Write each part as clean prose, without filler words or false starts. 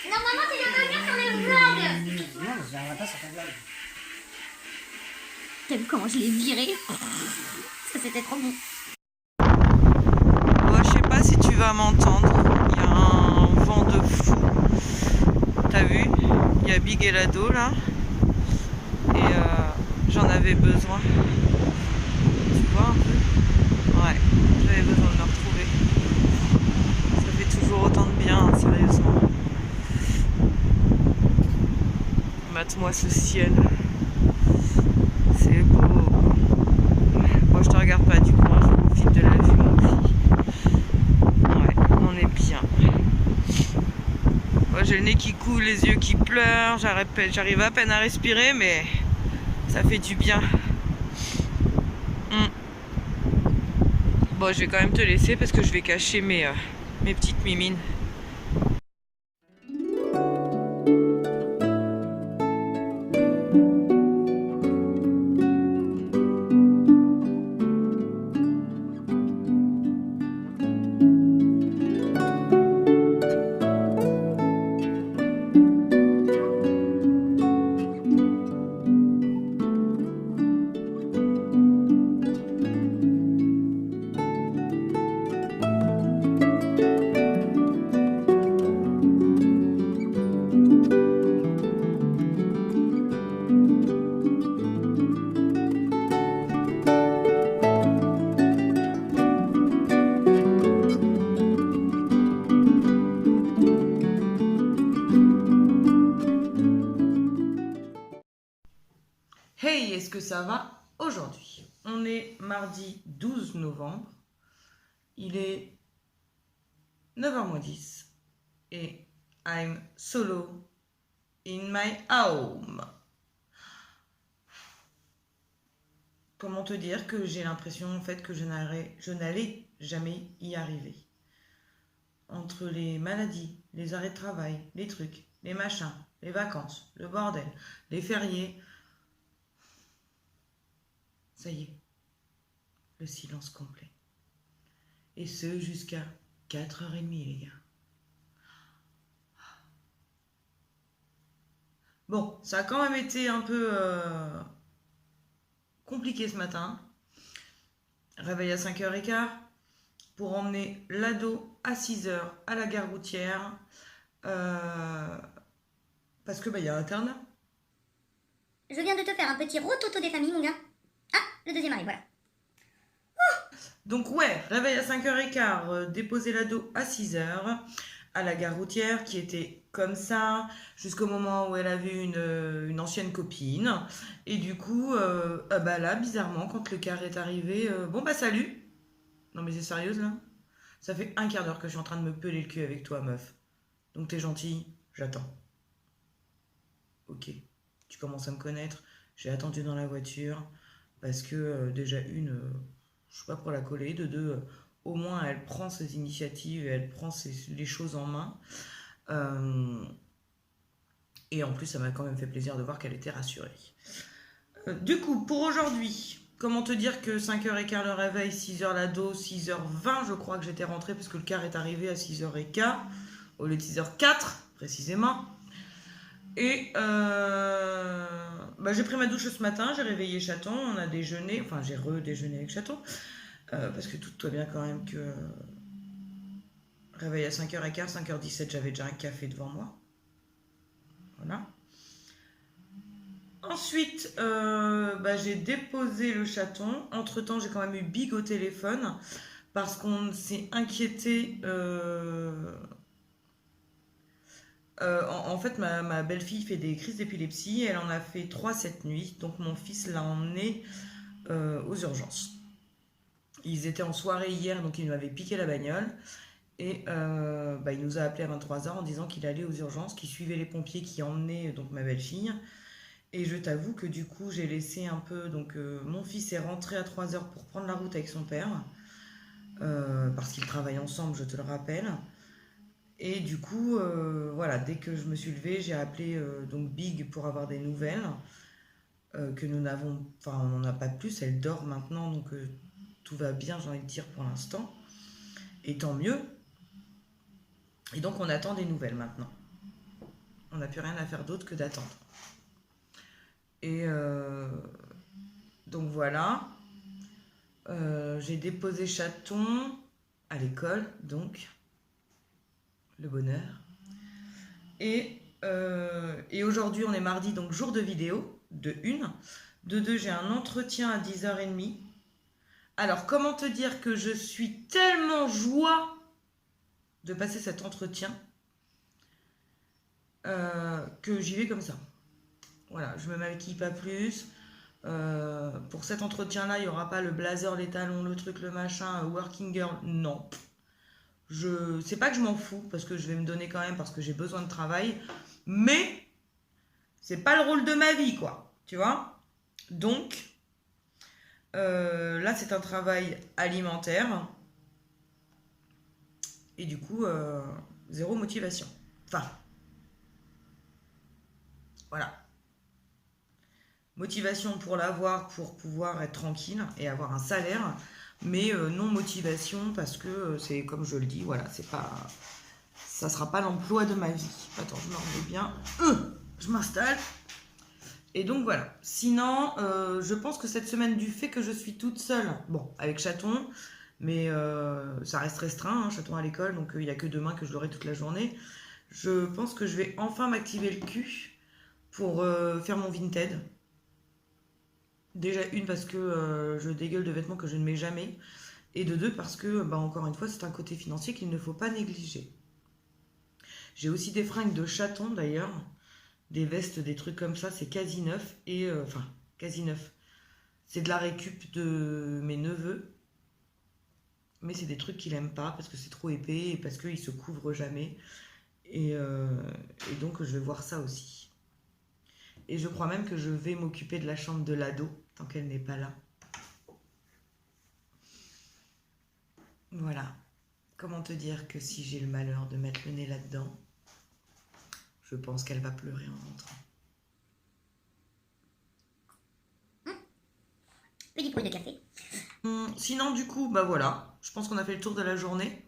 Normalement, tu dois pas venir sur les vlogs. Non, mais je viendrai pas sur ta blague. T'as vu comment je l'ai viré? Parce que c'était trop bon. Bon, je sais pas si tu vas m'entendre. Il y a un vent de fou. T'as vu? Il y a Big et Lado là. Et j'en avais besoin. Tu vois un peu? Ouais, j'avais besoin de me retrouver. Ça fait toujours autant de bien, hein, sérieusement. Mate-moi ce ciel. C'est beau. Moi je te regarde pas du coup, hein, je profite de la vue mon petit. Ouais, on est bien. Moi j'ai le nez qui coule, les yeux qui pleurent, j'arrive à peine à respirer mais ça fait du bien. Bon, je vais quand même te laisser parce que je vais cacher mes petites mimines. Hey, est-ce que ça va aujourd'hui? On est mardi 12 novembre. Il est 9h moins 10 et I'm solo in my home. Comment te dire que j'ai l'impression en fait que je n'allais jamais y arriver. Entre les maladies, les arrêts de travail, les trucs, les machins, les vacances, le bordel, les fériés. Ça y est, le silence complet. Et ce jusqu'à 4h30 les gars. Bon, ça a quand même été un peu compliqué ce matin. Réveil à 5h15 pour emmener l'ado à 6h à la gare routière parce que il y a internat. Je viens de te faire un petit rototo des familles, mon gars. Ah, le deuxième arrive, voilà. Donc ouais, réveil à 5h15, déposer l'ado à 6h à la gare routière qui était comme ça jusqu'au moment où elle a vu une ancienne copine. Et du coup, là, bizarrement, quand le car est arrivé, salut. Non mais c'est sérieuse là? Ça fait un quart d'heure que je suis en train de me peler le cul avec toi, meuf. Donc t'es gentille, j'attends. Ok, tu commences à me connaître. J'ai attendu dans la voiture parce que déjà je suis pas pour la coller. De deux, au moins elle prend ses initiatives et elle prend les choses en main. Et en plus, ça m'a quand même fait plaisir de voir qu'elle était rassurée. Du coup, pour aujourd'hui, comment te dire que 5h15 le réveil, 6h l'ado, 6h20 je crois que j'étais rentrée parce que le car est arrivé à 6h15 au lieu de 6h04 précisément. Et j'ai pris ma douche ce matin, j'ai réveillé Chaton, on a déjeuné, enfin j'ai redéjeuné avec Chaton, parce que tout va bien quand même que réveil à 5h15, 5h17, j'avais déjà un café devant moi. Voilà. Ensuite, j'ai déposé le Chaton. Entre-temps, j'ai quand même eu Big au téléphone parce qu'on s'est inquiété. En fait, ma belle-fille fait des crises d'épilepsie. Elle en a fait 3 cette nuit. Donc, mon fils l'a emmené aux urgences. Ils étaient en soirée hier, donc il nous avait piqué la bagnole. Et il nous a appelé à 23h en disant qu'il allait aux urgences, qu'il suivait les pompiers qui emmenaient donc ma belle-fille. Et je t'avoue que du coup, j'ai laissé un peu... Donc, mon fils est rentré à 3h pour prendre la route avec son père. Parce qu'ils travaillent ensemble, je te le rappelle. Et du coup, dès que je me suis levée, j'ai appelé donc Big pour avoir des nouvelles. Que nous n'avons... Enfin, on n'en a pas plus, elle dort maintenant, donc tout va bien, j'ai envie de dire, pour l'instant. Et tant mieux. Et donc on attend des nouvelles maintenant. On n'a plus rien à faire d'autre que d'attendre. Et donc voilà. J'ai déposé Chaton à l'école, donc le bonheur. Et aujourd'hui, on est mardi, donc jour de vidéo, de 1. De 2, j'ai un entretien à 10h30. Alors, comment te dire que je suis tellement joie de passer cet entretien que j'y vais comme ça. Voilà, je me maquille pas plus. Pour cet entretien-là, il n'y aura pas le blazer, les talons, le truc, le machin, working girl. Non. C'est pas que je m'en fous, parce que je vais me donner quand même, parce que j'ai besoin de travail. Mais c'est pas le rôle de ma vie, quoi. Tu vois? Donc, là, c'est un travail alimentaire. Et du coup, zéro motivation. Enfin, voilà. Motivation pour l'avoir, pour pouvoir être tranquille et avoir un salaire, mais non motivation parce que c'est comme je le dis, voilà, c'est pas, ça sera pas l'emploi de ma vie. Attends, je me remets bien, je m'installe. Et donc voilà. Sinon, je pense que cette semaine, du fait que je suis toute seule, bon, avec Chaton, mais ça reste restreint, hein, Chaton à l'école, donc il n'y a que demain que je l'aurai toute la journée. Je pense que je vais enfin m'activer le cul pour faire mon Vinted. Déjà, parce que je dégueule de vêtements que je ne mets jamais. Et de 2, parce que, encore une fois, c'est un côté financier qu'il ne faut pas négliger. J'ai aussi des fringues de Chaton, d'ailleurs. Des vestes, des trucs comme ça, c'est quasi neuf. Et, enfin, quasi neuf. C'est de la récup de mes neveux. Mais c'est des trucs qu'il n'aime pas, parce que c'est trop épais, et parce qu'il se couvre jamais. Et donc, je vais voir ça aussi. Et je crois même que je vais m'occuper de la chambre de l'ado, tant qu'elle n'est pas là. Voilà. Comment te dire que si j'ai le malheur de mettre le nez là-dedans, je pense qu'elle va pleurer en rentrant. Petit bruit de café. Sinon, du coup, voilà. Je pense qu'on a fait le tour de la journée.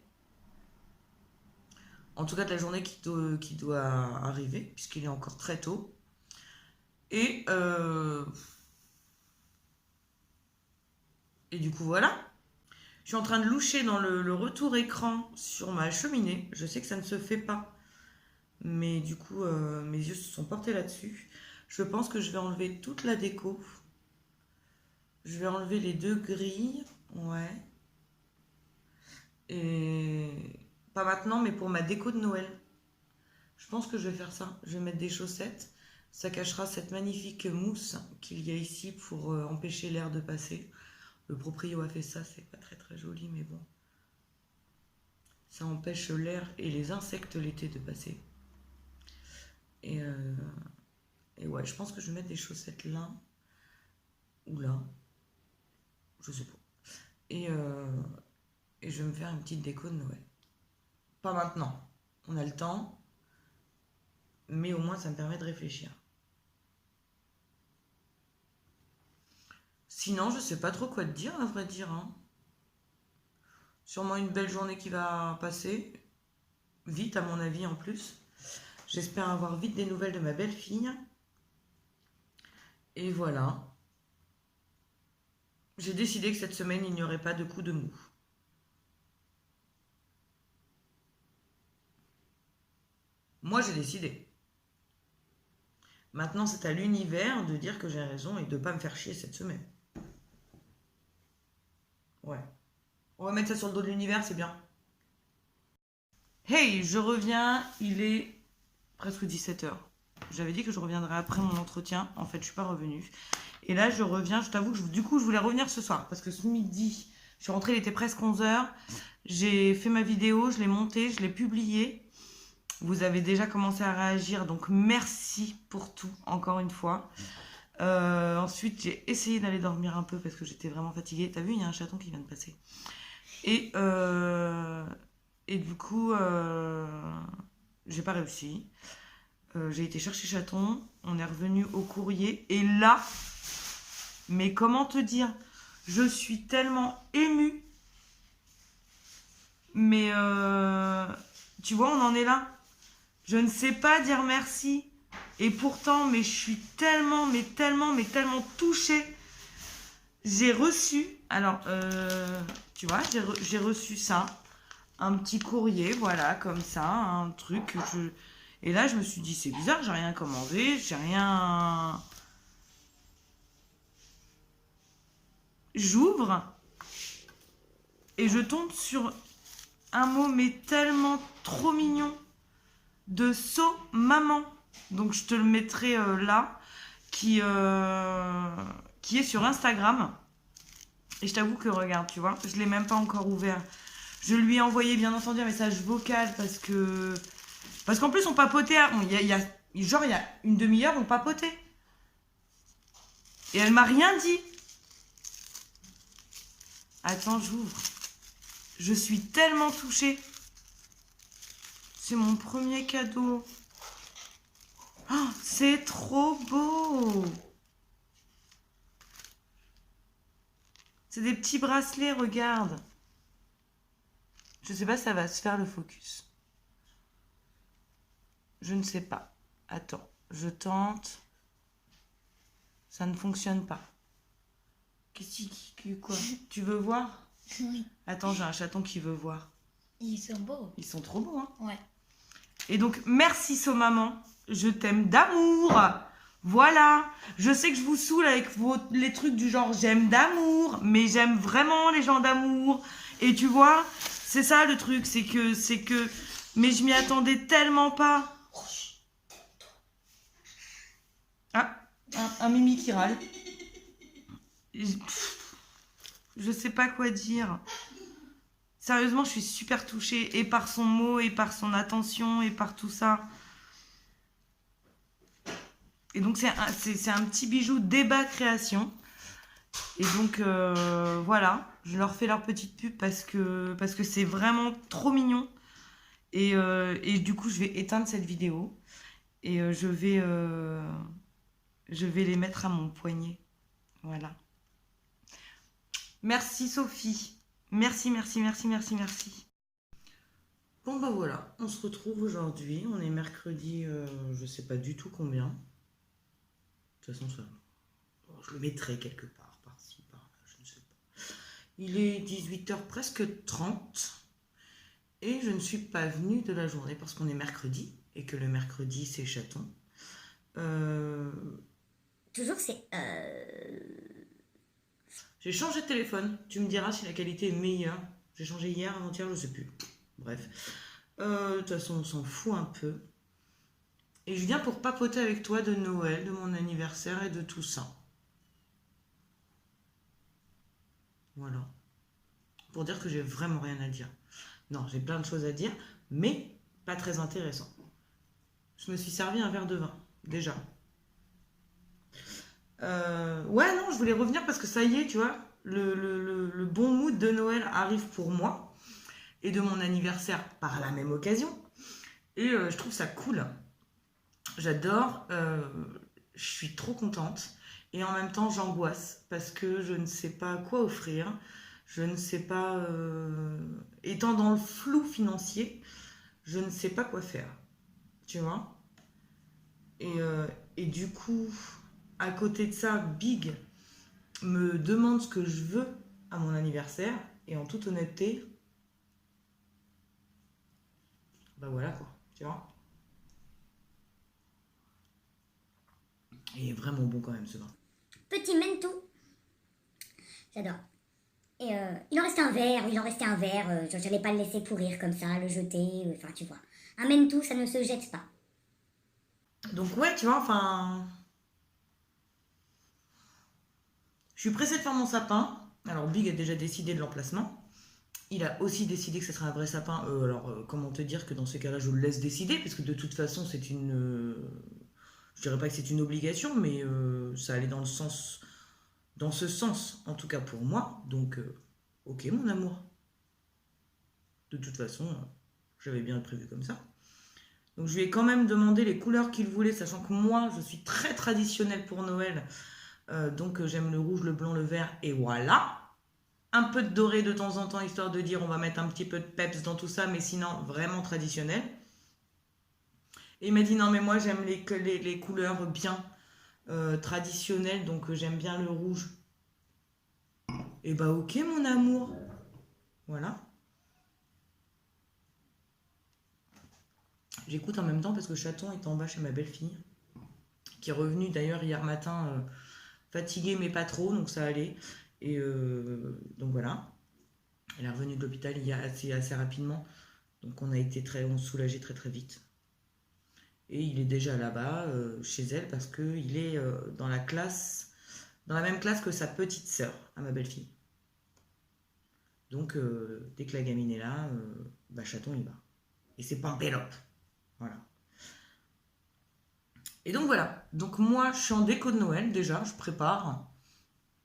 En tout cas, de la journée qui doit arriver, puisqu'il est encore très tôt. Et du coup, voilà. Je suis en train de loucher dans le retour écran sur ma cheminée. Je sais que ça ne se fait pas. Mais du coup, mes yeux se sont portés là-dessus. Je pense que je vais enlever toute la déco. Je vais enlever les 2 grilles. Ouais. Et pas maintenant, mais pour ma déco de Noël. Je pense que je vais faire ça. Je vais mettre des chaussettes. Ça cachera cette magnifique mousse qu'il y a ici pour empêcher l'air de passer. Le proprio a fait ça, c'est pas très très joli, mais bon. Ça empêche l'air et les insectes l'été de passer. Et ouais, je pense que je vais mettre des chaussettes là. Ou là. Je sais pas. Et je vais me faire une petite déco de Noël. Pas maintenant. On a le temps. Mais au moins, ça me permet de réfléchir. Sinon, je sais pas trop quoi te dire, à vrai dire. Hein. Sûrement une belle journée qui va passer. Vite, à mon avis, en plus. J'espère avoir vite des nouvelles de ma belle-fille. Et voilà. J'ai décidé que cette semaine, il n'y aurait pas de coup de mou. Moi, j'ai décidé. Maintenant, c'est à l'univers de dire que j'ai raison et de ne pas me faire chier cette semaine. Ouais. On va mettre ça sur le dos de l'univers, c'est bien. Hey, je reviens, il est presque 17h. J'avais dit que je reviendrais après mon entretien. En fait, je ne suis pas revenue. Et là, je reviens, je t'avoue que du coup, je voulais revenir ce soir. Parce que ce midi, je suis rentrée, il était presque 11h. J'ai fait ma vidéo, je l'ai montée, je l'ai publiée. Vous avez déjà commencé à réagir, donc merci pour tout, encore une fois. Ensuite, j'ai essayé d'aller dormir un peu parce que j'étais vraiment fatiguée. T'as vu, il y a un chaton qui vient de passer. Et du coup, j'ai pas réussi. J'ai été chercher Chaton, on est revenu au courrier. Et là, mais comment te dire, je suis tellement émue. Mais tu vois, on en est là. Je ne sais pas dire merci. Et pourtant, mais je suis tellement touchée. J'ai reçu, alors, tu vois, j'ai reçu ça. Un petit courrier, voilà, comme ça, un truc. Et là, je me suis dit, c'est bizarre, j'ai rien commandé, j'ai rien... J'ouvre et je tombe sur un mot, mais tellement trop mignon, de So Maman. Donc, je te le mettrai là, qui est sur Instagram. Et je t'avoue que, regarde, tu vois, je ne l'ai même pas encore ouvert. Je lui ai envoyé, bien entendu, un message vocal parce qu'en plus, on papotait. Il y a une demi-heure, on papotait. Et elle m'a rien dit. Attends, j'ouvre. Je suis tellement touchée. C'est mon premier cadeau. Oh, c'est trop beau. C'est des petits bracelets, regarde. Je sais pas si ça va se faire le focus. Je ne sais pas. Attends, je tente. Ça ne fonctionne pas. Quoi? Tu veux voir? Oui. Attends, j'ai un chaton qui veut voir. Ils sont beaux. Ils sont trop beaux, hein? Ouais. Et donc, merci So Maman. Je t'aime d'amour. Voilà. Je sais que je vous saoule avec les trucs du genre j'aime d'amour, mais j'aime vraiment les gens d'amour. Et tu vois, c'est ça le truc, c'est que... Mais je m'y attendais tellement pas. Ah, un Mimi qui râle. Je sais pas quoi dire. Sérieusement, je suis super touchée. Et par son mot, et par son attention, et par tout ça. Et donc, c'est un petit bijou débat création. Et donc, voilà. Je leur fais leur petite pub parce que c'est vraiment trop mignon. Et du coup, je vais éteindre cette vidéo. Et je vais les mettre à mon poignet. Voilà. Merci Sophie. Merci. Bon bah voilà, on se retrouve aujourd'hui. On est mercredi, je sais pas du tout combien. De toute façon, ça, je le mettrai quelque part, par-ci, par-là, je ne sais pas. Il est 18h presque 30. Et je ne suis pas venue de la journée parce qu'on est mercredi. Et que le mercredi, c'est chaton. Toujours, c'est... J'ai changé de téléphone. Tu me diras si la qualité est meilleure. J'ai changé hier, avant-hier, je sais plus. Bref. De toute façon, on s'en fout un peu. Et je viens pour papoter avec toi de Noël, de mon anniversaire et de tout ça. Voilà. Pour dire que j'ai vraiment rien à dire. Non, j'ai plein de choses à dire, mais pas très intéressant. Je me suis servi un verre de vin, déjà. Ouais, non, je voulais revenir parce que ça y est, tu vois, le bon mood de Noël arrive pour moi et de mon anniversaire par la même occasion. Et je trouve ça cool. J'adore. Je suis trop contente. Et en même temps, j'angoisse parce que je ne sais pas quoi offrir. Je ne sais pas... étant dans le flou financier, je ne sais pas quoi faire. Tu vois? Et du coup... À côté de ça, Big me demande ce que je veux à mon anniversaire. Et en toute honnêteté, bah voilà quoi, tu vois. Il est vraiment bon quand même ce vin. Petit Mento. J'adore. Et il en restait un verre, j'allais pas le laisser pourrir comme ça, le jeter, enfin tu vois. Un Mento, ça ne se jette pas. Donc ouais, tu vois, enfin... Je suis pressée de faire mon sapin. Alors, Big a déjà décidé de l'emplacement. Il a aussi décidé que ce serait un vrai sapin. Comment te dire que dans ces cas-là, je le laisse décider, parce que de toute façon, c'est une... je dirais pas que c'est une obligation, mais ça allait dans ce sens, en tout cas pour moi. Donc, ok, mon amour. De toute façon, j'avais bien prévu comme ça. Donc, je lui ai quand même demandé les couleurs qu'il voulait, sachant que moi, je suis très traditionnelle pour Noël. Donc j'aime le rouge, le blanc, le vert, et voilà. un peu de doré de temps en temps, histoire de dire on va mettre un petit peu de peps dans tout ça, mais sinon vraiment traditionnel. Et il m'a dit non mais moi j'aime les couleurs bien traditionnelles, donc j'aime bien le rouge. Et bah ok mon amour, voilà. J'écoute en même temps parce que Chaton est en bas chez ma belle-fille, qui est revenue d'ailleurs hier matin fatiguée mais pas trop, donc ça allait. Et donc voilà, elle est revenue de l'hôpital il y a assez rapidement, donc on se soulageait très très vite. Et il est déjà là-bas chez elle parce qu'il est dans la même classe que sa petite sœur, à ma belle-fille. Donc dès que la gamine est là, bah, Chaton il va. Et c'est Pampélope. Voilà. Et donc voilà. Donc moi je suis en déco de Noël déjà, je prépare.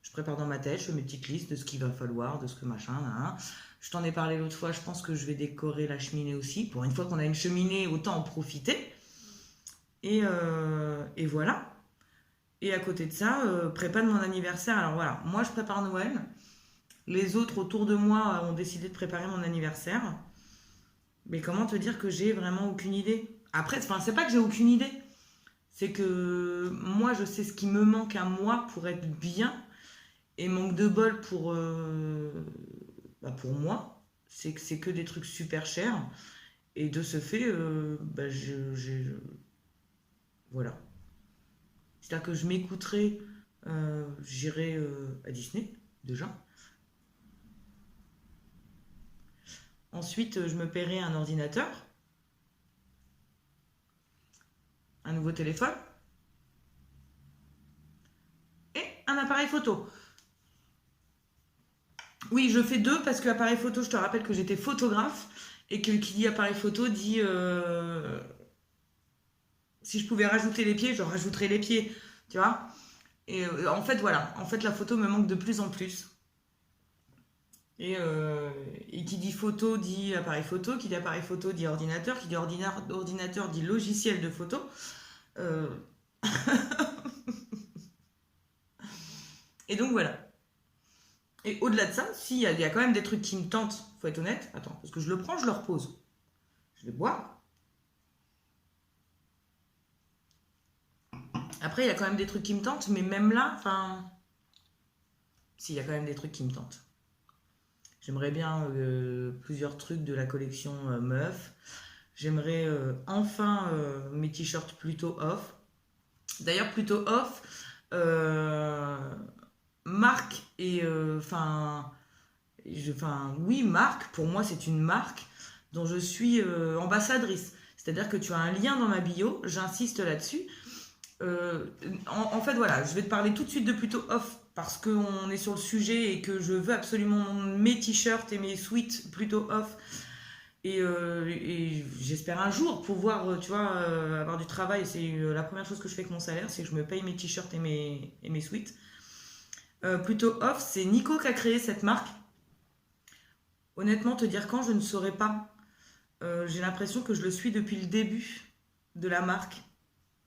Je prépare dans ma tête, je fais mes petites listes de ce qu'il va falloir, de ce que machin, là. Je t'en ai parlé l'autre fois, je pense que je vais décorer la cheminée aussi. Pour une fois qu'on a une cheminée, autant en profiter. Et voilà. Et à côté de ça, prépa de mon anniversaire. Alors voilà, moi je prépare Noël. Les autres autour de moi ont décidé de préparer mon anniversaire. Mais comment te dire que j'ai vraiment aucune idée? Après, c'est pas que j'ai aucune idée. C'est que moi, je sais ce qui me manque à moi pour être bien. Et manque de bol pour moi. C'est que c'est que des trucs super chers. Et de ce fait, voilà. C'est-à-dire que je m'écouterai, j'irai à Disney, déjà. Ensuite, je me paierai un ordinateur, un nouveau téléphone et un appareil photo. Oui, je fais deux parce que l'appareil photo, je te rappelle que j'étais photographe et que qui dit appareil photo dit si je pouvais rajouter les pieds, je rajouterais les pieds, tu vois. Et en fait, voilà, en fait, la photo me manque de plus en plus. Et qui dit photo dit appareil photo, qui dit appareil photo dit ordinateur, qui dit ordinateur dit logiciel de photo. Euh, Et donc voilà. Et au-delà de ça, s'il y a quand même des trucs qui me tentent, faut être honnête, attends, parce que je le prends, je le repose. Je vais boire. Après, il y a quand même des trucs qui me tentent, mais même là, enfin. Si, il y a quand même des trucs qui me tentent. J'aimerais bien plusieurs trucs de la collection Meuf. J'aimerais enfin mes t-shirts plutôt off. D'ailleurs, plutôt off, marque et enfin. Oui, marque, pour moi, c'est une marque dont je suis ambassadrice. C'est-à-dire que tu as un lien dans ma bio, j'insiste là-dessus. En fait, voilà, je vais te parler tout de suite de plutôt off parce qu'on est sur le sujet et que je veux absolument mes t-shirts et mes sweats plutôt off. Et j'espère un jour pouvoir, tu vois, avoir du travail. C'est la première chose que je fais avec mon salaire, c'est que je me paye mes t-shirts et mes sweats. Plutôt off, c'est Nico qui a créé cette marque. Honnêtement, te dire quand, je ne saurais pas. J'ai l'impression que je le suis depuis le début de la marque.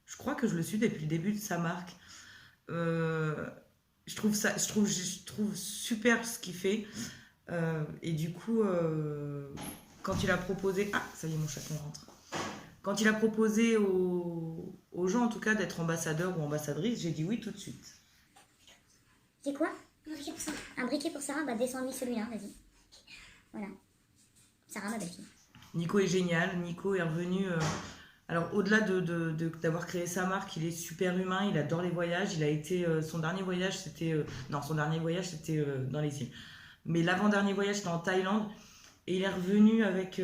Je crois que je le suis depuis le début de sa marque. Je trouve super ce qu'il fait. Et du coup, quand il a proposé... Ah, ça y est, mon chaton rentre. Quand il a proposé aux gens, en tout cas, d'être ambassadeur ou ambassadrice, j'ai dit oui tout de suite. C'est quoi? Un briquet pour Sarah. Un briquet pour Sarah? Bah descends-lui celui-là, vas-y. Voilà. Sarah, ma belle-fille. Nico est génial. Nico est revenu... Alors, au-delà d'avoir créé sa marque, il est super humain, il adore les voyages. Il a été... son dernier voyage, c'était... non, son dernier voyage, c'était dans les îles. Mais l'avant-dernier voyage, c'était en Thaïlande. Et il est revenu avec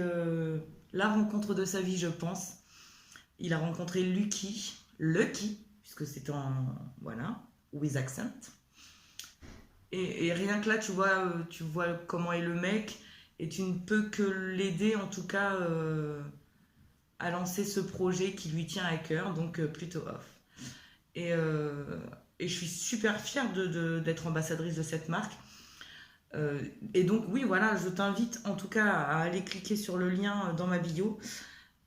la rencontre de sa vie, je pense. Il a rencontré Lucky, puisque c'était en... Voilà, with accent. Et rien que là, tu vois comment est le mec. Et tu ne peux que l'aider, en tout cas... à lancer ce projet qui lui tient à cœur, donc plutôt off. Et je suis super fière d'être ambassadrice de cette marque. Et donc oui, voilà, je t'invite en tout cas à aller cliquer sur le lien dans ma bio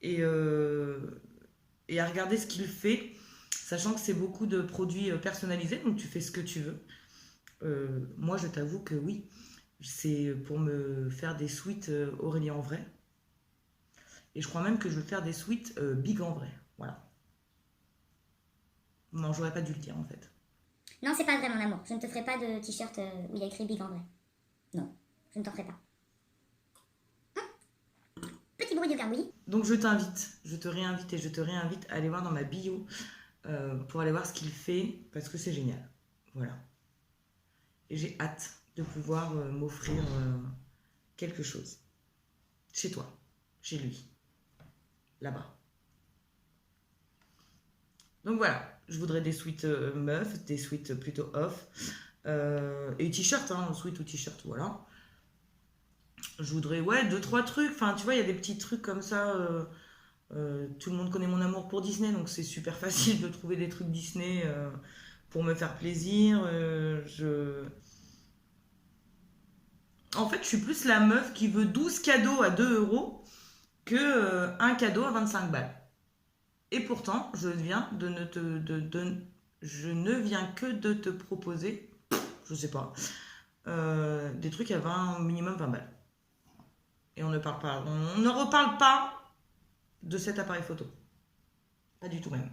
et à regarder ce qu'il fait, sachant que c'est beaucoup de produits personnalisés, donc tu fais ce que tu veux. Moi, je t'avoue que oui, c'est pour me faire des suites Aurélie en vrai. Et je crois même que je veux faire des suites Big en vrai. Voilà. Non, j'aurais pas dû le dire en fait. Non, c'est pas vrai, mon amour. Je ne te ferai pas de t-shirt où il y a écrit Big en vrai. Non, je ne t'en ferai pas. Petit bruit de gargouillis. Donc je t'invite, je te réinvite et je te réinvite à aller voir dans ma bio pour aller voir ce qu'il fait parce que c'est génial. Voilà. Et j'ai hâte de pouvoir m'offrir quelque chose. Chez toi, chez lui, là-bas. Donc voilà, je voudrais des suites meufs, des suites plutôt off. Et t-shirt, hein, sweat ou t-shirt, voilà. Je voudrais, ouais, 2-3 trucs. Enfin, tu vois, il y a des petits trucs comme ça. Tout le monde connaît mon amour pour Disney, donc c'est super facile de trouver des trucs Disney pour me faire plaisir. En fait, je suis plus la meuf qui veut 12 cadeaux à 2 € que un cadeau à 25 balles. Et pourtant, je ne viens que de te proposer, je sais pas, des trucs à 20, minimum 20 balles. Et on ne reparle pas de cet appareil photo. Pas du tout même.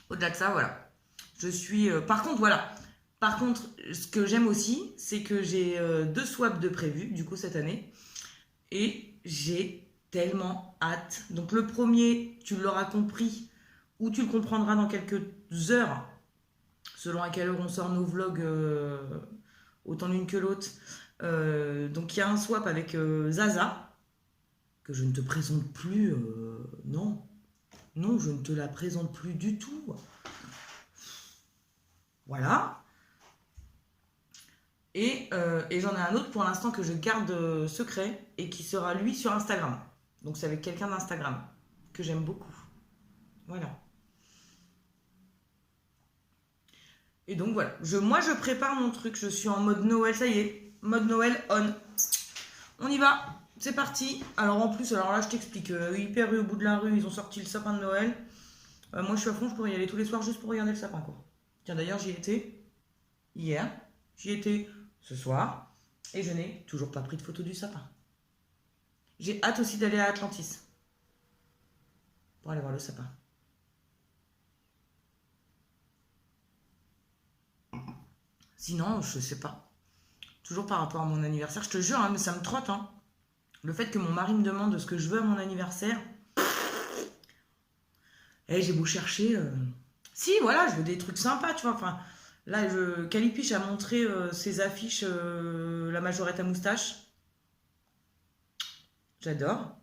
Au-delà de ça, voilà. Je suis... Par contre, ce que j'aime aussi, c'est que j'ai 2 swaps de prévus, du coup, cette année. Et j'ai tellement hâte. Donc le premier, tu l'auras compris, ou tu le comprendras dans quelques heures, selon à quelle heure on sort nos vlogs, autant l'une que l'autre. Donc il y a un swap avec Zaza, que je ne te présente plus. Non, je ne te la présente plus du tout. Voilà. Et j'en ai un autre pour l'instant que je garde secret et qui sera lui sur Instagram. Donc c'est avec quelqu'un d'Instagram que j'aime beaucoup. Voilà. Et donc voilà. Moi je prépare mon truc. Je suis en mode Noël. Ça y est. Mode Noël on. On y va. C'est parti. Alors en plus, alors là je t'explique. Hyper rue au bout de la rue, ils ont sorti le sapin de Noël. Moi je suis à fond, je pourrais y aller tous les soirs juste pour regarder le sapin quoi. Tiens d'ailleurs j'y étais hier. J'y étais ce soir et je n'ai toujours pas pris de photo du sapin. J'ai hâte aussi d'aller à Atlantis pour aller voir le sapin. Sinon, je sais pas. Toujours par rapport à mon anniversaire, je te jure, hein, mais ça me trotte. Hein. Le fait que mon mari me demande ce que je veux à mon anniversaire. Et j'ai beau chercher. Si, voilà, je veux des trucs sympas, tu vois. Enfin. Là, Calipiche a montré ses affiches, la majorette à moustache. J'adore.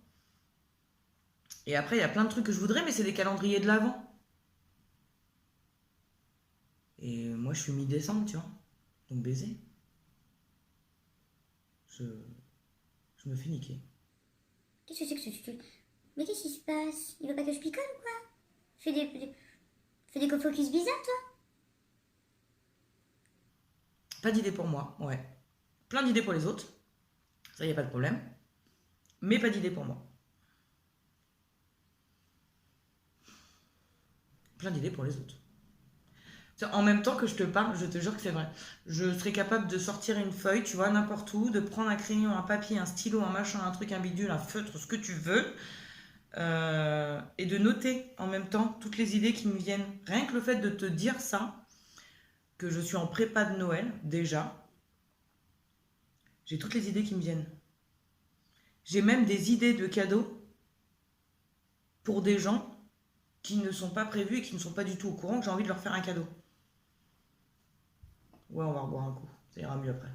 Et après, il y a plein de trucs que je voudrais, mais c'est des calendriers de l'Avent. Et moi, je suis mi-décembre, tu vois. Donc, baiser. Je me fais niquer. Qu'est-ce que c'est que ce truc? Mais qu'est-ce qui se passe? Il veut pas que je picole ou quoi? Fais des focus bizarres, toi? Pas d'idées pour moi, ouais. Plein d'idées pour les autres. Ça, y a pas de problème. Mais pas d'idées pour moi. Plein d'idées pour les autres. En même temps que je te parle, je te jure que c'est vrai. Je serais capable de sortir une feuille, tu vois, n'importe où, de prendre un crayon, un papier, un stylo, un machin, un truc, un bidule, un feutre, ce que tu veux, et de noter en même temps toutes les idées qui me viennent. Rien que le fait de te dire ça, que je suis en prépa de Noël, déjà, j'ai toutes les idées qui me viennent. J'ai même des idées de cadeaux pour des gens qui ne sont pas prévus et qui ne sont pas du tout au courant que j'ai envie de leur faire un cadeau. Ouais, on va reboire un coup. Ça ira mieux après.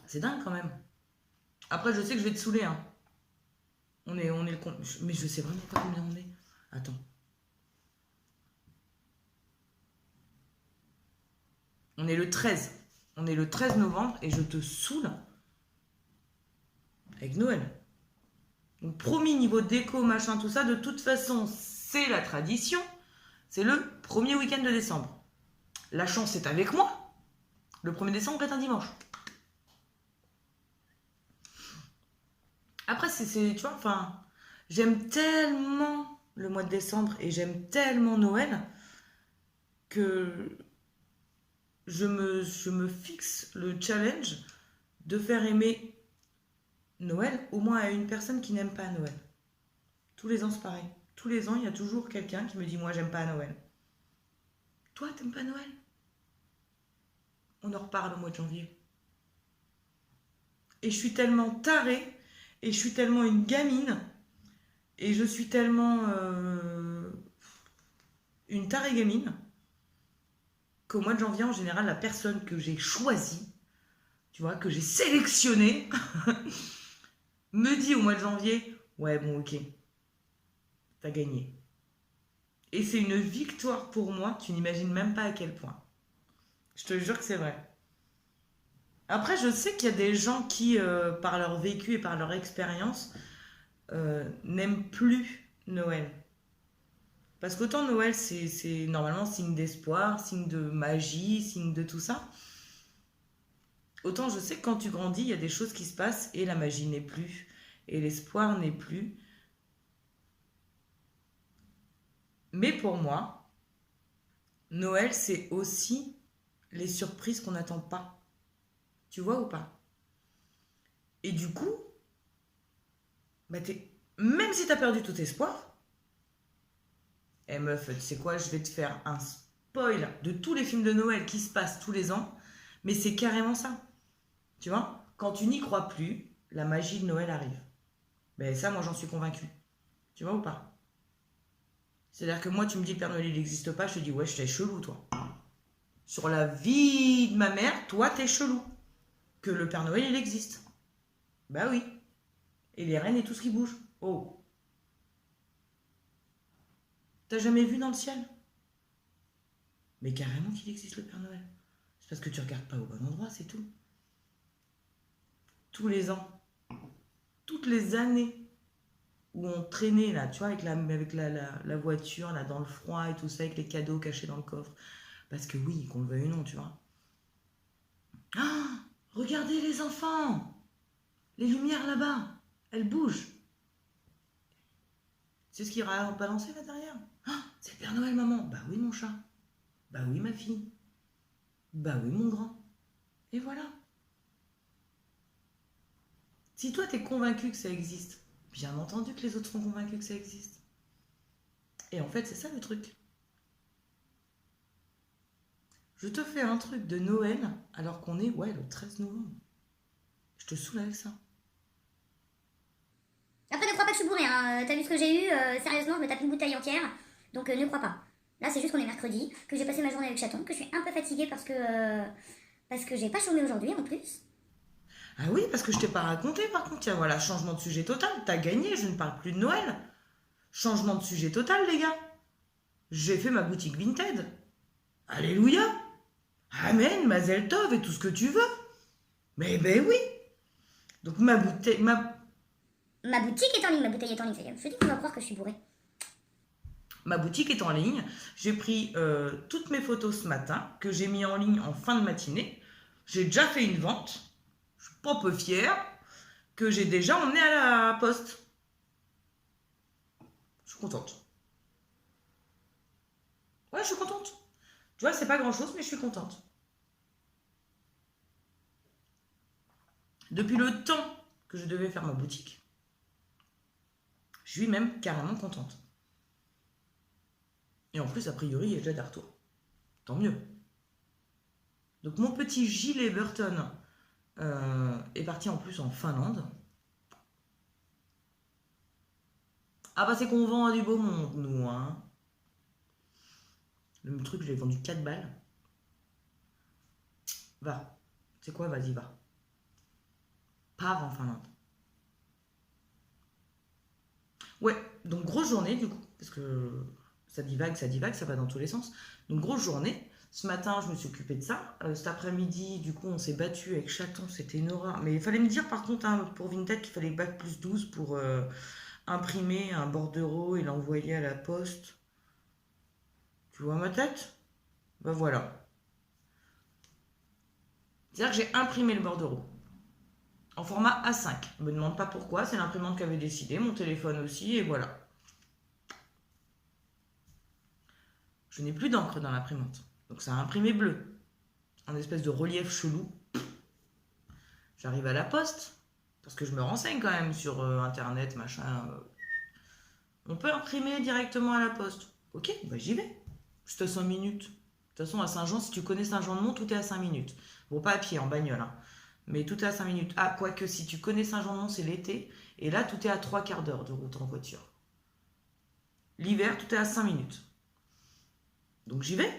C'est dingue quand même. Après, je sais que je vais te saouler. Hein. On est le compte. Mais je sais vraiment pas combien on est. Attends. On est le 13. On est le 13 novembre et je te saoule avec Noël. Donc, promis, niveau déco, machin, tout ça, de toute façon, c'est la tradition. C'est le premier week-end de décembre. La chance est avec moi. Le 1er décembre est un dimanche. Après, tu vois, enfin, j'aime tellement le mois de décembre et j'aime tellement Noël que je me fixe le challenge de faire aimer Noël au moins à une personne qui n'aime pas Noël. Tous les ans, c'est pareil. Tous les ans, il y a toujours quelqu'un qui me dit moi, j'aime pas Noël. Toi, t'aimes pas Noël? On en reparle au mois de janvier. Et je suis tellement tarée, et je suis tellement une gamine, et je suis tellement une tarée gamine, qu'au mois de janvier, en général, la personne que j'ai choisie, tu vois, que j'ai sélectionnée, me dit au mois de janvier, ouais, bon, ok, t'as gagné. Et c'est une victoire pour moi, tu n'imagines même pas à quel point. Je te jure que c'est vrai. Après, je sais qu'il y a des gens qui, par leur vécu et par leur expérience, n'aiment plus Noël. Parce qu'autant Noël, c'est normalement signe d'espoir, signe de magie, signe de tout ça. Autant je sais que quand tu grandis, il y a des choses qui se passent et la magie n'est plus. Et l'espoir n'est plus. Mais pour moi, Noël, c'est aussi les surprises qu'on n'attend pas. Tu vois ou pas? Et du coup, bah même si tu as perdu tout espoir, eh meuf, tu sais quoi, je vais te faire un spoil de tous les films de Noël qui se passent tous les ans, mais c'est carrément ça. Tu vois? Quand tu n'y crois plus, la magie de Noël arrive. Ben ça, moi, j'en suis convaincue. Tu vois ou pas? C'est-à-dire que moi, tu me dis que Père Noël, il n'existe pas, je te dis, ouais, t'es chelou, toi. Sur la vie de ma mère, toi, t'es chelou. Que le Père Noël, il existe. Bah oui. Et les rennes et tout ce qui bouge. Oh. T'as jamais vu dans le ciel? Mais carrément qu'il existe le Père Noël. C'est parce que tu regardes pas au bon endroit, c'est tout. Tous les ans. Toutes les années où on traînait là, tu vois, avec la voiture, là, dans le froid et tout ça, avec les cadeaux cachés dans le coffre. Parce que oui, qu'on le veuille ou non, tu vois. Ah, regardez les enfants! Les lumières là-bas, elles bougent. C'est ce qui a balancé là derrière. Ah, c'est le Père Noël, maman. Bah oui, mon chat. Bah oui, ma fille. Bah oui, mon grand. Et voilà. Si toi, t'es convaincu que ça existe, bien entendu que les autres sont convaincus que ça existe. Et en fait, c'est ça le truc. Je te fais un truc de Noël alors qu'on est, ouais, le 13 novembre. Je te saoule avec ça. Après, ne crois pas que je suis bourrée, hein. T'as vu ce que j'ai eu? Sérieusement, je me tape une bouteille entière. Donc, ne crois pas. Là, c'est juste qu'on est mercredi, que j'ai passé ma journée avec Chaton, que je suis un peu fatiguée parce que j'ai pas chômé aujourd'hui en plus. Ah oui, parce que je t'ai pas raconté par contre. Tiens, voilà, changement de sujet total. T'as gagné, je ne parle plus de Noël. Changement de sujet total, les gars. J'ai fait ma boutique Vinted. Alléluia. Amen, Mazel Tov et tout ce que tu veux. Mais ben oui. Donc ma bouteille, Ma boutique est en ligne, ma bouteille est en ligne, ça y est. Je te dis qu'on va croire que je suis bourrée. ma boutique est en ligne. J'ai pris toutes mes photos ce matin que j'ai mis en ligne en fin de matinée. J'ai déjà fait une vente. Je suis pas peu fière que j'ai déjà emmené à la poste. Je suis contente. Ouais, je suis contente. Tu vois, c'est pas grand chose, mais je suis contente. Depuis le temps que je devais faire ma boutique, je suis même carrément contente. Et en plus, a priori, il y a déjà des retours. Tant mieux. Donc mon petit gilet Burton est parti en plus en Finlande. Ah bah c'est qu'on vend du beau monde, nous, hein. Le truc, je l'ai vendu 4 balles. Va. C'est quoi, vas-y, va. Pars en Finlande. Ouais, donc grosse journée du coup, parce que ça divague, ça va dans tous les sens. Donc grosse journée. Ce matin, je me suis occupée de ça. Cet après-midi, du coup, on s'est battu avec Chaton, c'était une horreur. Mais il fallait me dire par contre, hein, pour Vinted, qu'il fallait bac plus 12 pour imprimer un bordereau et l'envoyer à la poste. Tu vois ma tête? Ben voilà. C'est-à-dire que j'ai imprimé le bordereau en format A5. Ne me demande pas pourquoi, c'est l'imprimante qui avait décidé, mon téléphone aussi, et voilà. Je n'ai plus d'encre dans l'imprimante. Donc ça a imprimé bleu. Un espèce de relief chelou. J'arrive à la poste, parce que je me renseigne quand même sur internet, machin. On peut imprimer directement à la poste. Ok, bah j'y vais. C'est à 5 minutes. De toute façon, à Saint-Jean, si tu connais Saint-Jean-de-Mont, tout est à 5 minutes. Bon, pas à pied, en bagnole, hein. Mais tout est à 5 minutes. Ah, quoique, si tu connais Saint-Jean-de-Mont, c'est l'été. Et là, tout est à 3/4 d'heure de route en voiture. L'hiver, tout est à 5 minutes. Donc j'y vais.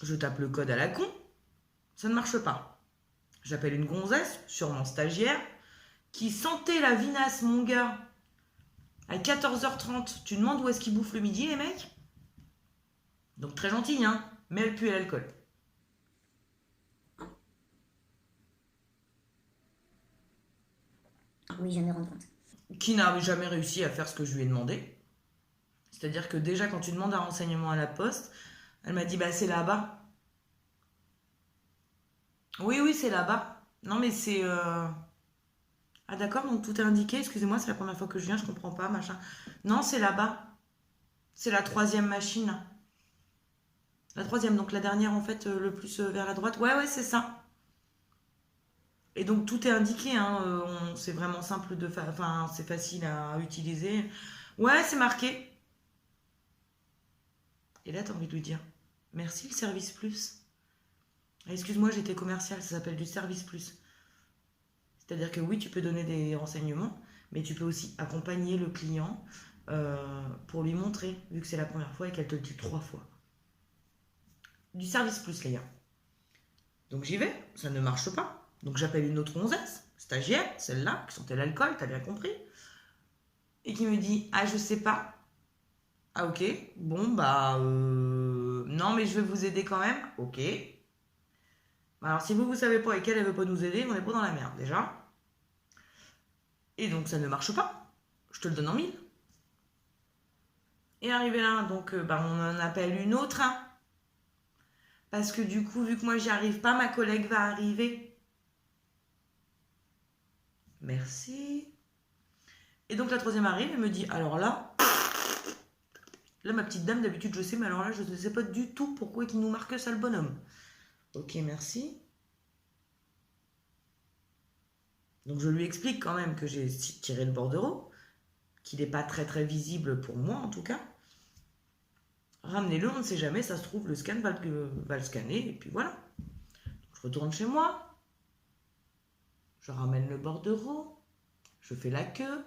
Je tape le code à la con. Ça ne marche pas. J'appelle une gonzesse, sûrement stagiaire, qui sentait la vinasse, mon gars. À 14h30, tu demandes où est-ce qu'ils bouffent le midi, les mecs? Donc très gentil, hein, mais elle pue à l'alcool. Oui, je viens de me rendre compte. Qui n'a jamais réussi à faire ce que je lui ai demandé. C'est-à-dire que déjà, quand tu demandes un renseignement à la poste, elle m'a dit, bah c'est là-bas. Oui, oui, c'est là-bas. Non, mais c'est... Ah d'accord, donc tout est indiqué. Excusez-moi, c'est la première fois que je viens, je comprends pas, machin. Non, c'est là-bas. C'est la 3e machine. La 3e, donc la dernière en fait, le plus vers la droite. Ouais, ouais, c'est ça. Et donc tout est indiqué, hein. C'est vraiment simple de faire, enfin c'est facile à utiliser. Ouais, c'est marqué. Et là, t'as envie de lui dire, merci le service plus. Ah, excuse-moi, j'étais commercial, ça s'appelle du service plus. C'est-à-dire que oui, tu peux donner des renseignements, mais tu peux aussi accompagner le client pour lui montrer, vu que c'est la première fois et qu'elle te le dit 3 fois. Du service plus, les gars. Donc j'y vais, ça ne marche pas. Donc j'appelle une autre gonzesse, stagiaire, celle-là, qui sentait l'alcool, t'as bien compris. Et qui me dit, ah je sais pas. Ah ok, bon bah non mais je vais vous aider quand même. Ok. Alors si vous savez pas et qu'elle veut pas nous aider, on est pas dans la merde déjà. Et donc ça ne marche pas. Je te le donne en 1000. Et arrivé là, donc bah, on en appelle une autre. Hein. Parce que du coup, vu que moi j'y arrive pas, ma collègue va arriver. Merci. Et donc la 3e arrive et me dit, alors là, ma petite dame, d'habitude je sais, mais alors là, je ne sais pas du tout pourquoi il nous marque ça le bonhomme. Ok, merci. Donc je lui explique quand même que j'ai tiré le bordereau, qu'il n'est pas très très visible pour moi en tout cas. Ramenez-le, on ne sait jamais, ça se trouve, le scan va le scanner, et puis voilà. Donc, je retourne chez moi, je ramène le bordereau, je fais la queue,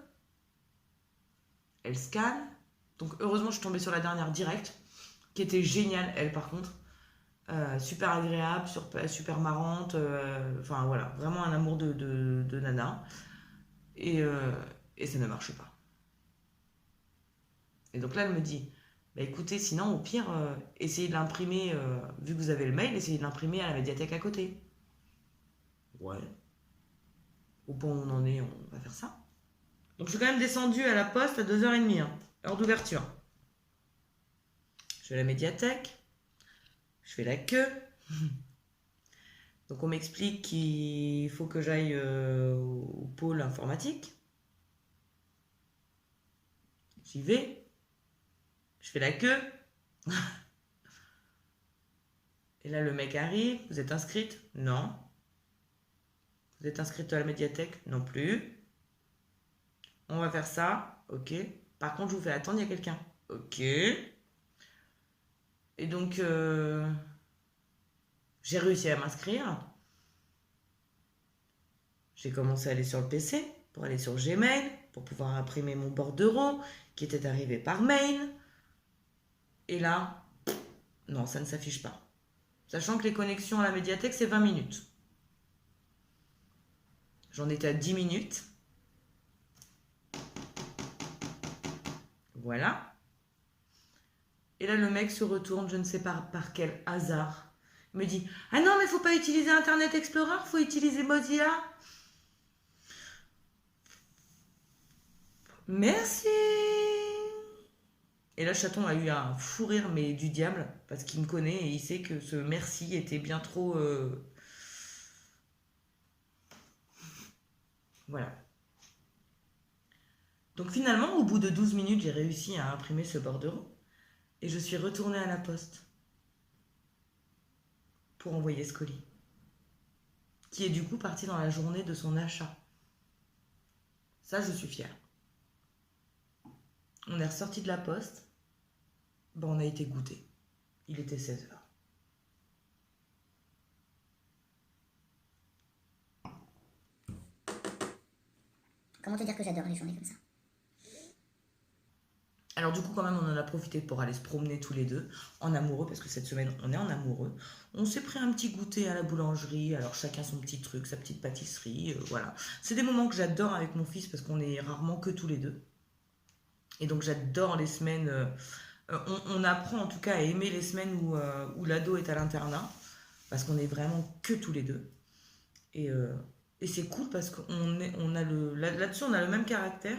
elle scanne. Donc heureusement, je suis tombée sur la dernière directe, qui était géniale, elle par contre. Super agréable, super marrante, enfin voilà, vraiment un amour de nana. Et ça ne marche pas. Et donc là, elle me dit, bah écoutez, sinon, au pire, essayez de l'imprimer, vu que vous avez le mail, essayez de l'imprimer à la médiathèque à côté. Ouais. Au point où on en est, on va faire ça. Donc je suis quand même descendue à la poste à 2h30, hein, heure d'ouverture. Je vais à la médiathèque, je fais la queue. Donc on m'explique qu'il faut que j'aille au pôle informatique. J'y vais. Je fais la queue. Et là, le mec arrive. Vous êtes inscrite? Non. Vous êtes inscrite à la médiathèque? Non plus. On va faire ça. Ok. Par contre, je vous fais attendre, il y a quelqu'un. Ok. Et donc, j'ai réussi à m'inscrire. J'ai commencé à aller sur le PC pour aller sur Gmail, pour pouvoir imprimer mon bordereau qui était arrivé par mail. Et là, non, ça ne s'affiche pas. Sachant que les connexions à la médiathèque, c'est 20 minutes. J'en étais à 10 minutes. Voilà. Et là, le mec se retourne, je ne sais pas par quel hasard. Il me dit, ah non, mais il ne faut pas utiliser Internet Explorer, il faut utiliser Mozilla. Merci. Et là, Chaton a eu un fou rire, mais du diable, parce qu'il me connaît et il sait que ce merci était bien trop... Voilà. Donc finalement, au bout de 12 minutes, j'ai réussi à imprimer ce bordereau. Et je suis retournée à la poste pour envoyer ce colis, qui est du coup parti dans la journée de son achat. Ça, je suis fière. On est ressorti de la poste, ben, on a été goûté. Il était 16 h. Comment te dire que j'adore les journées comme ça? Alors du coup, quand même, on en a profité pour aller se promener tous les deux, en amoureux, parce que cette semaine, on est en amoureux. On s'est pris un petit goûter à la boulangerie, alors chacun son petit truc, sa petite pâtisserie, voilà. C'est des moments que j'adore avec mon fils, parce qu'on est rarement que tous les deux. Et donc j'adore les semaines... on apprend en tout cas à aimer les semaines où l'ado est à l'internat, parce qu'on est vraiment que tous les deux. Et c'est cool parce qu'on a là-dessus, on a le même caractère.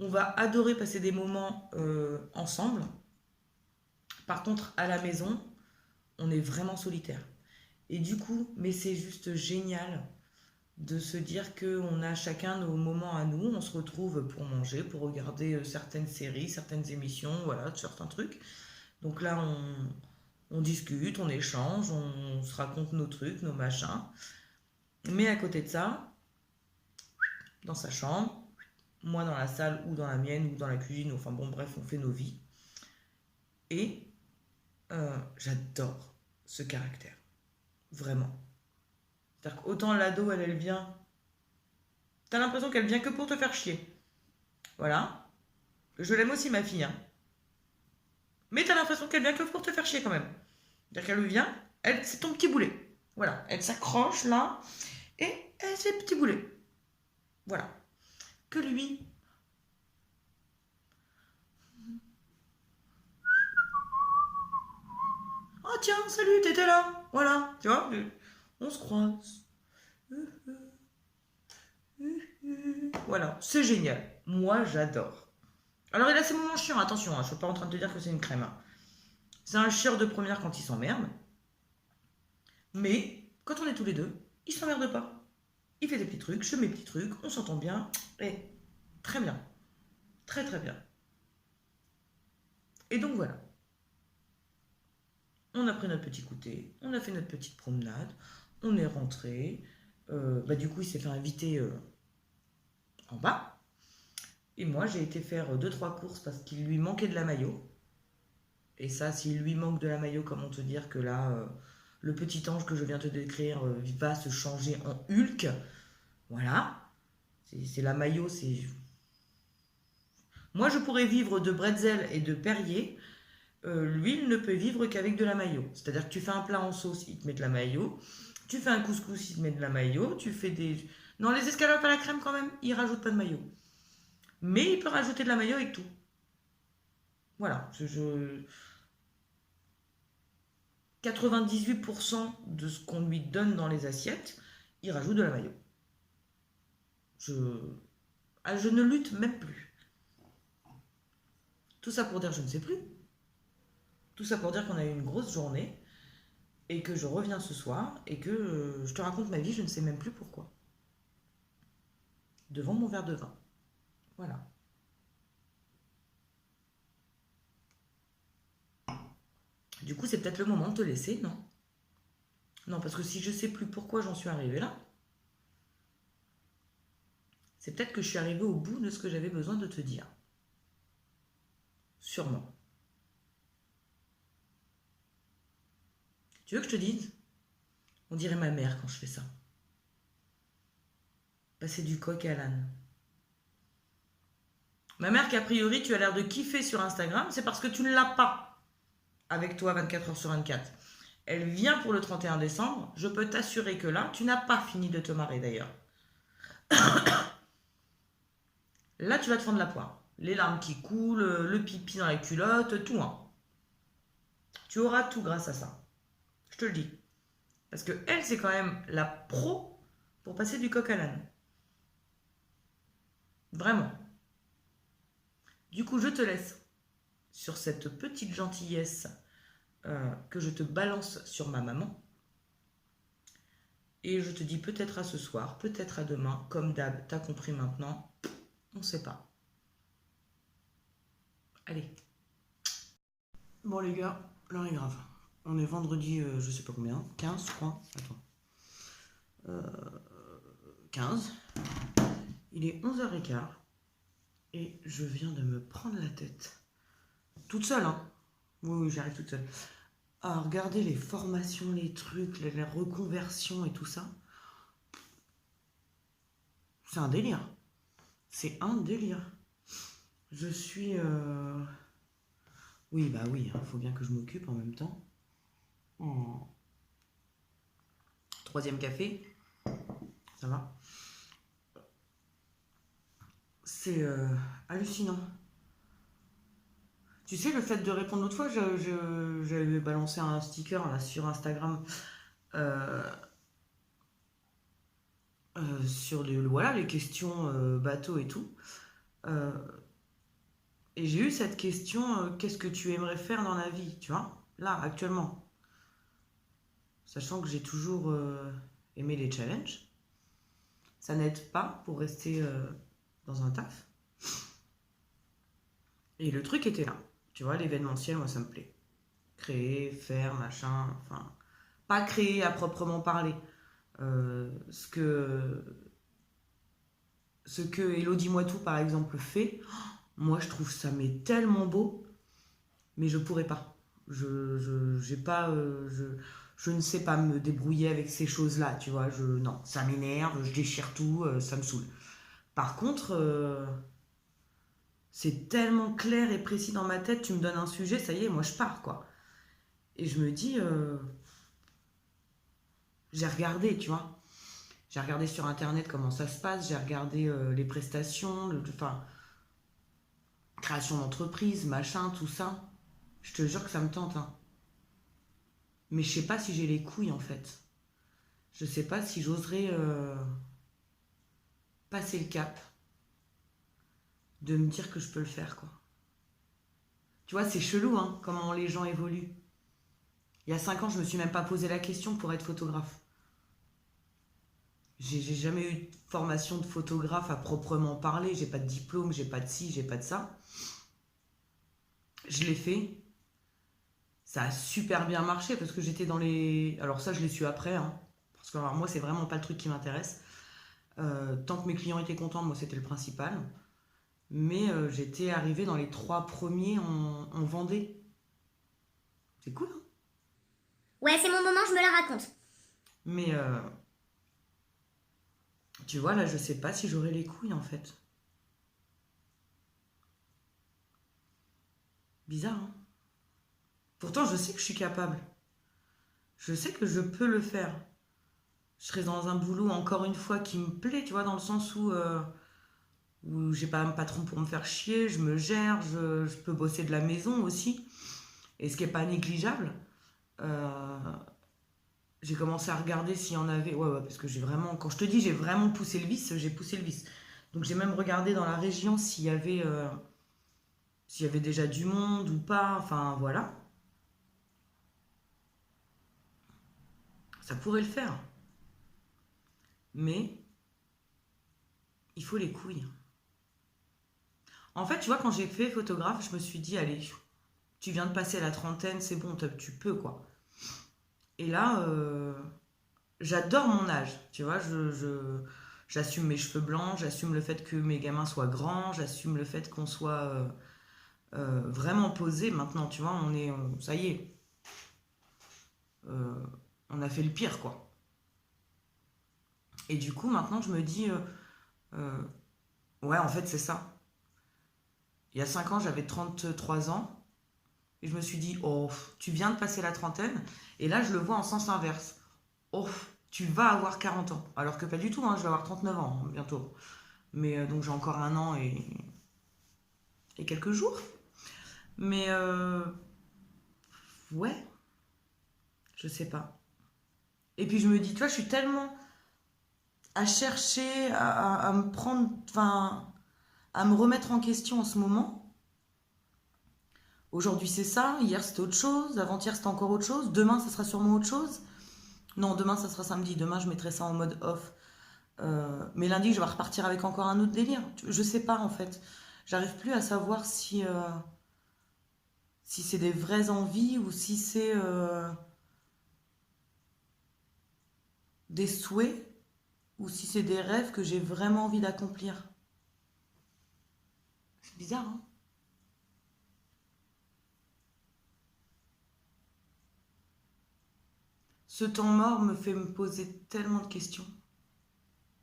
On va adorer passer des moments ensemble. Par contre, à la maison, on est vraiment solitaire. Et du coup, mais c'est juste génial de se dire qu'on a chacun nos moments à nous. On se retrouve pour manger, pour regarder certaines séries, certaines émissions, voilà, certains trucs. Donc là, on discute, on échange, on se raconte nos trucs, nos machins. Mais à côté de ça, dans sa chambre, moi dans la salle ou dans la mienne ou dans la cuisine, enfin bon bref, on fait nos vies. Et j'adore ce caractère, vraiment. C'est-à-dire qu'autant l'ado, elle vient, t'as l'impression qu'elle vient que pour te faire chier. Voilà. Je l'aime aussi ma fille, hein. Mais t'as l'impression qu'elle vient que pour te faire chier quand même. C'est-à-dire qu'elle vient, c'est ton petit boulet. Voilà, elle s'accroche là et elle fait petit boulet. Voilà. Que lui. Oh tiens, salut, t'étais là. Voilà, tu vois, on se croise. Voilà, c'est génial. Moi, j'adore. Alors, il a ses moments chiants, attention, hein, je suis pas en train de te dire que c'est une crème. Hein. C'est un chieur de première quand il s'emmerde. Mais, quand on est tous les deux, il s'emmerde pas. Il fait des petits trucs, je fais mes petits trucs, on s'entend bien. Et très bien. Très très bien. Et donc voilà. On a pris notre petit goûter, on a fait notre petite promenade, on est rentré. Du coup, il s'est fait inviter en bas. Et moi, j'ai été faire 2-3 courses parce qu'il lui manquait de la maillot. Et ça, s'il lui manque de la maillot, comment te dire que là, le petit ange que je viens de te décrire va se changer en Hulk. Voilà. C'est la maillot, c'est... Moi, je pourrais vivre de bretzel et de Perrier. Lui, il ne peut vivre qu'avec de la mayo. C'est-à-dire que tu fais un plat en sauce, il te met de la mayo. Tu fais un couscous, il te met de la mayo. Tu fais des... Non, les escalopes à la crème quand même, il rajoute pas de mayo. Mais il peut rajouter de la mayo avec tout. Voilà. 98% de ce qu'on lui donne dans les assiettes, il rajoute de la mayo. Je ne lutte même plus. Tout ça pour dire je ne sais plus. Tout ça pour dire qu'on a eu une grosse journée et que je reviens ce soir et que je te raconte ma vie, je ne sais même plus pourquoi. Devant mon verre de vin. Voilà. Du coup, c'est peut-être le moment de te laisser, non? Non, parce que si je ne sais plus pourquoi j'en suis arrivée là, c'est peut-être que je suis arrivée au bout de ce que j'avais besoin de te dire. Sûrement. Tu veux que je te dise? On dirait ma mère quand je fais ça. Passer du coq à l'âne. Ma mère qu'a priori tu as l'air de kiffer sur Instagram, c'est parce que tu ne l'as pas avec toi 24 h sur 24. Elle vient pour le 31 décembre, je peux t'assurer que là, tu n'as pas fini de te marrer d'ailleurs. Là, tu vas te fendre la poire. Les larmes qui coulent, le pipi dans la culotte, tout. Hein. Tu auras tout grâce à ça. Je te le dis. Parce que elle, c'est quand même la pro pour passer du coq à l'âne. Vraiment. Du coup, je te laisse sur cette petite gentillesse que je te balance sur ma maman. Et je te dis peut-être à ce soir, peut-être à demain. Comme d'hab, t'as compris maintenant. On ne sait pas. Allez. Bon les gars, l'heure est grave. On est vendredi, je sais pas combien, 15 je crois. Attends. 15. Il est 11h15 et je viens de me prendre la tête. Toute seule, hein. Oui, j'arrive toute seule. À regarder les formations, les trucs, les reconversions et tout ça. C'est un délire. C'est un délire. Je suis... Oui, bah oui, il faut bien que je m'occupe en même temps. Oh. Troisième café. Ça va. C'est hallucinant. Tu sais, le fait de répondre l'autre fois, j'avais balancé un sticker là, sur Instagram sur voilà, les questions bateau et tout. Et j'ai eu cette question, qu'est-ce que tu aimerais faire dans la vie, tu vois, là, actuellement. Sachant que j'ai toujours aimé les challenges. Ça n'aide pas pour rester dans un taf. Et le truc était là. Tu vois, l'événementiel, moi, ça me plaît. Créer, faire, machin, enfin... Pas créer à proprement parler. Ce que Elodie Moitou, par exemple, fait, moi, je trouve ça mais tellement beau, mais je pourrais pas. J'ai pas... je ne sais pas me débrouiller avec ces choses-là, tu vois. Non, ça m'énerve, je déchire tout, ça me saoule. Par contre... c'est tellement clair et précis dans ma tête, tu me donnes un sujet, ça y est, moi je pars, quoi. Et je me dis, j'ai regardé, tu vois. J'ai regardé sur Internet comment ça se passe, j'ai regardé les prestations, enfin, création d'entreprise, machin, tout ça. Je te jure que ça me tente, hein. Mais je sais pas si j'ai les couilles, en fait. Je sais pas si j'oserais passer le cap de me dire que je peux le faire, quoi. Tu vois, c'est chelou, hein, comment les gens évoluent. Il y a 5 ans, je me suis même pas posé la question pour être photographe. J'ai jamais eu de formation de photographe à proprement parler. J'ai pas de diplôme, j'ai pas de ci, j'ai pas de ça. Je l'ai fait. Ça a super bien marché parce que j'étais dans les... Alors ça, je l'ai su après, hein, parce que alors, moi, c'est vraiment pas le truc qui m'intéresse. Tant que mes clients étaient contents, moi, c'était le principal. Mais j'étais arrivée dans les 3 premiers en Vendée. C'est cool, hein. Ouais, c'est mon moment, je me la raconte. Mais tu vois, là, je sais pas si j'aurai les couilles, en fait. Bizarre, hein. Pourtant, je sais que je suis capable. Je sais que je peux le faire. Je serai dans un boulot, encore une fois, qui me plaît, tu vois, dans le sens où j'ai pas un patron pour me faire chier, je me gère, je peux bosser de la maison aussi. Et ce qui est pas négligeable, j'ai commencé à regarder s'il y en avait. Ouais, parce que j'ai vraiment, quand je te dis j'ai vraiment poussé le vice, j'ai poussé le vice. Donc j'ai même regardé dans la région s'il y avait déjà du monde ou pas, enfin voilà. Ça pourrait le faire. Mais il faut les couilles. En fait, tu vois, quand j'ai fait photographe, je me suis dit, allez, tu viens de passer la trentaine, c'est bon, tu peux, quoi. Et là, j'adore mon âge, tu vois, j'assume mes cheveux blancs, j'assume le fait que mes gamins soient grands, j'assume le fait qu'on soit vraiment posé. Maintenant, tu vois, ça y est, on a fait le pire, quoi. Et du coup, maintenant, je me dis, ouais, en fait, c'est ça. Il y a 5 ans, j'avais 33 ans. Et je me suis dit, oh, tu viens de passer la trentaine. Et là, je le vois en sens inverse. Oh, tu vas avoir 40 ans. Alors que pas du tout, hein, je vais avoir 39 ans bientôt. Mais donc j'ai encore 1 an et quelques jours. Mais ouais, je sais pas. Et puis je me dis, tu vois, je suis tellement à chercher, à me prendre, enfin, à me remettre en question en ce moment. Aujourd'hui c'est ça, hier c'était autre chose, avant-hier c'était encore autre chose, demain ça sera sûrement autre chose. Non, demain ça sera samedi, demain je mettrai ça en mode off. Mais lundi je vais repartir avec encore un autre délire. Je sais pas en fait. J'arrive plus à savoir si si c'est des vraies envies ou si c'est des souhaits ou si c'est des rêves que j'ai vraiment envie d'accomplir. C'est bizarre, hein? Ce temps mort me fait me poser tellement de questions.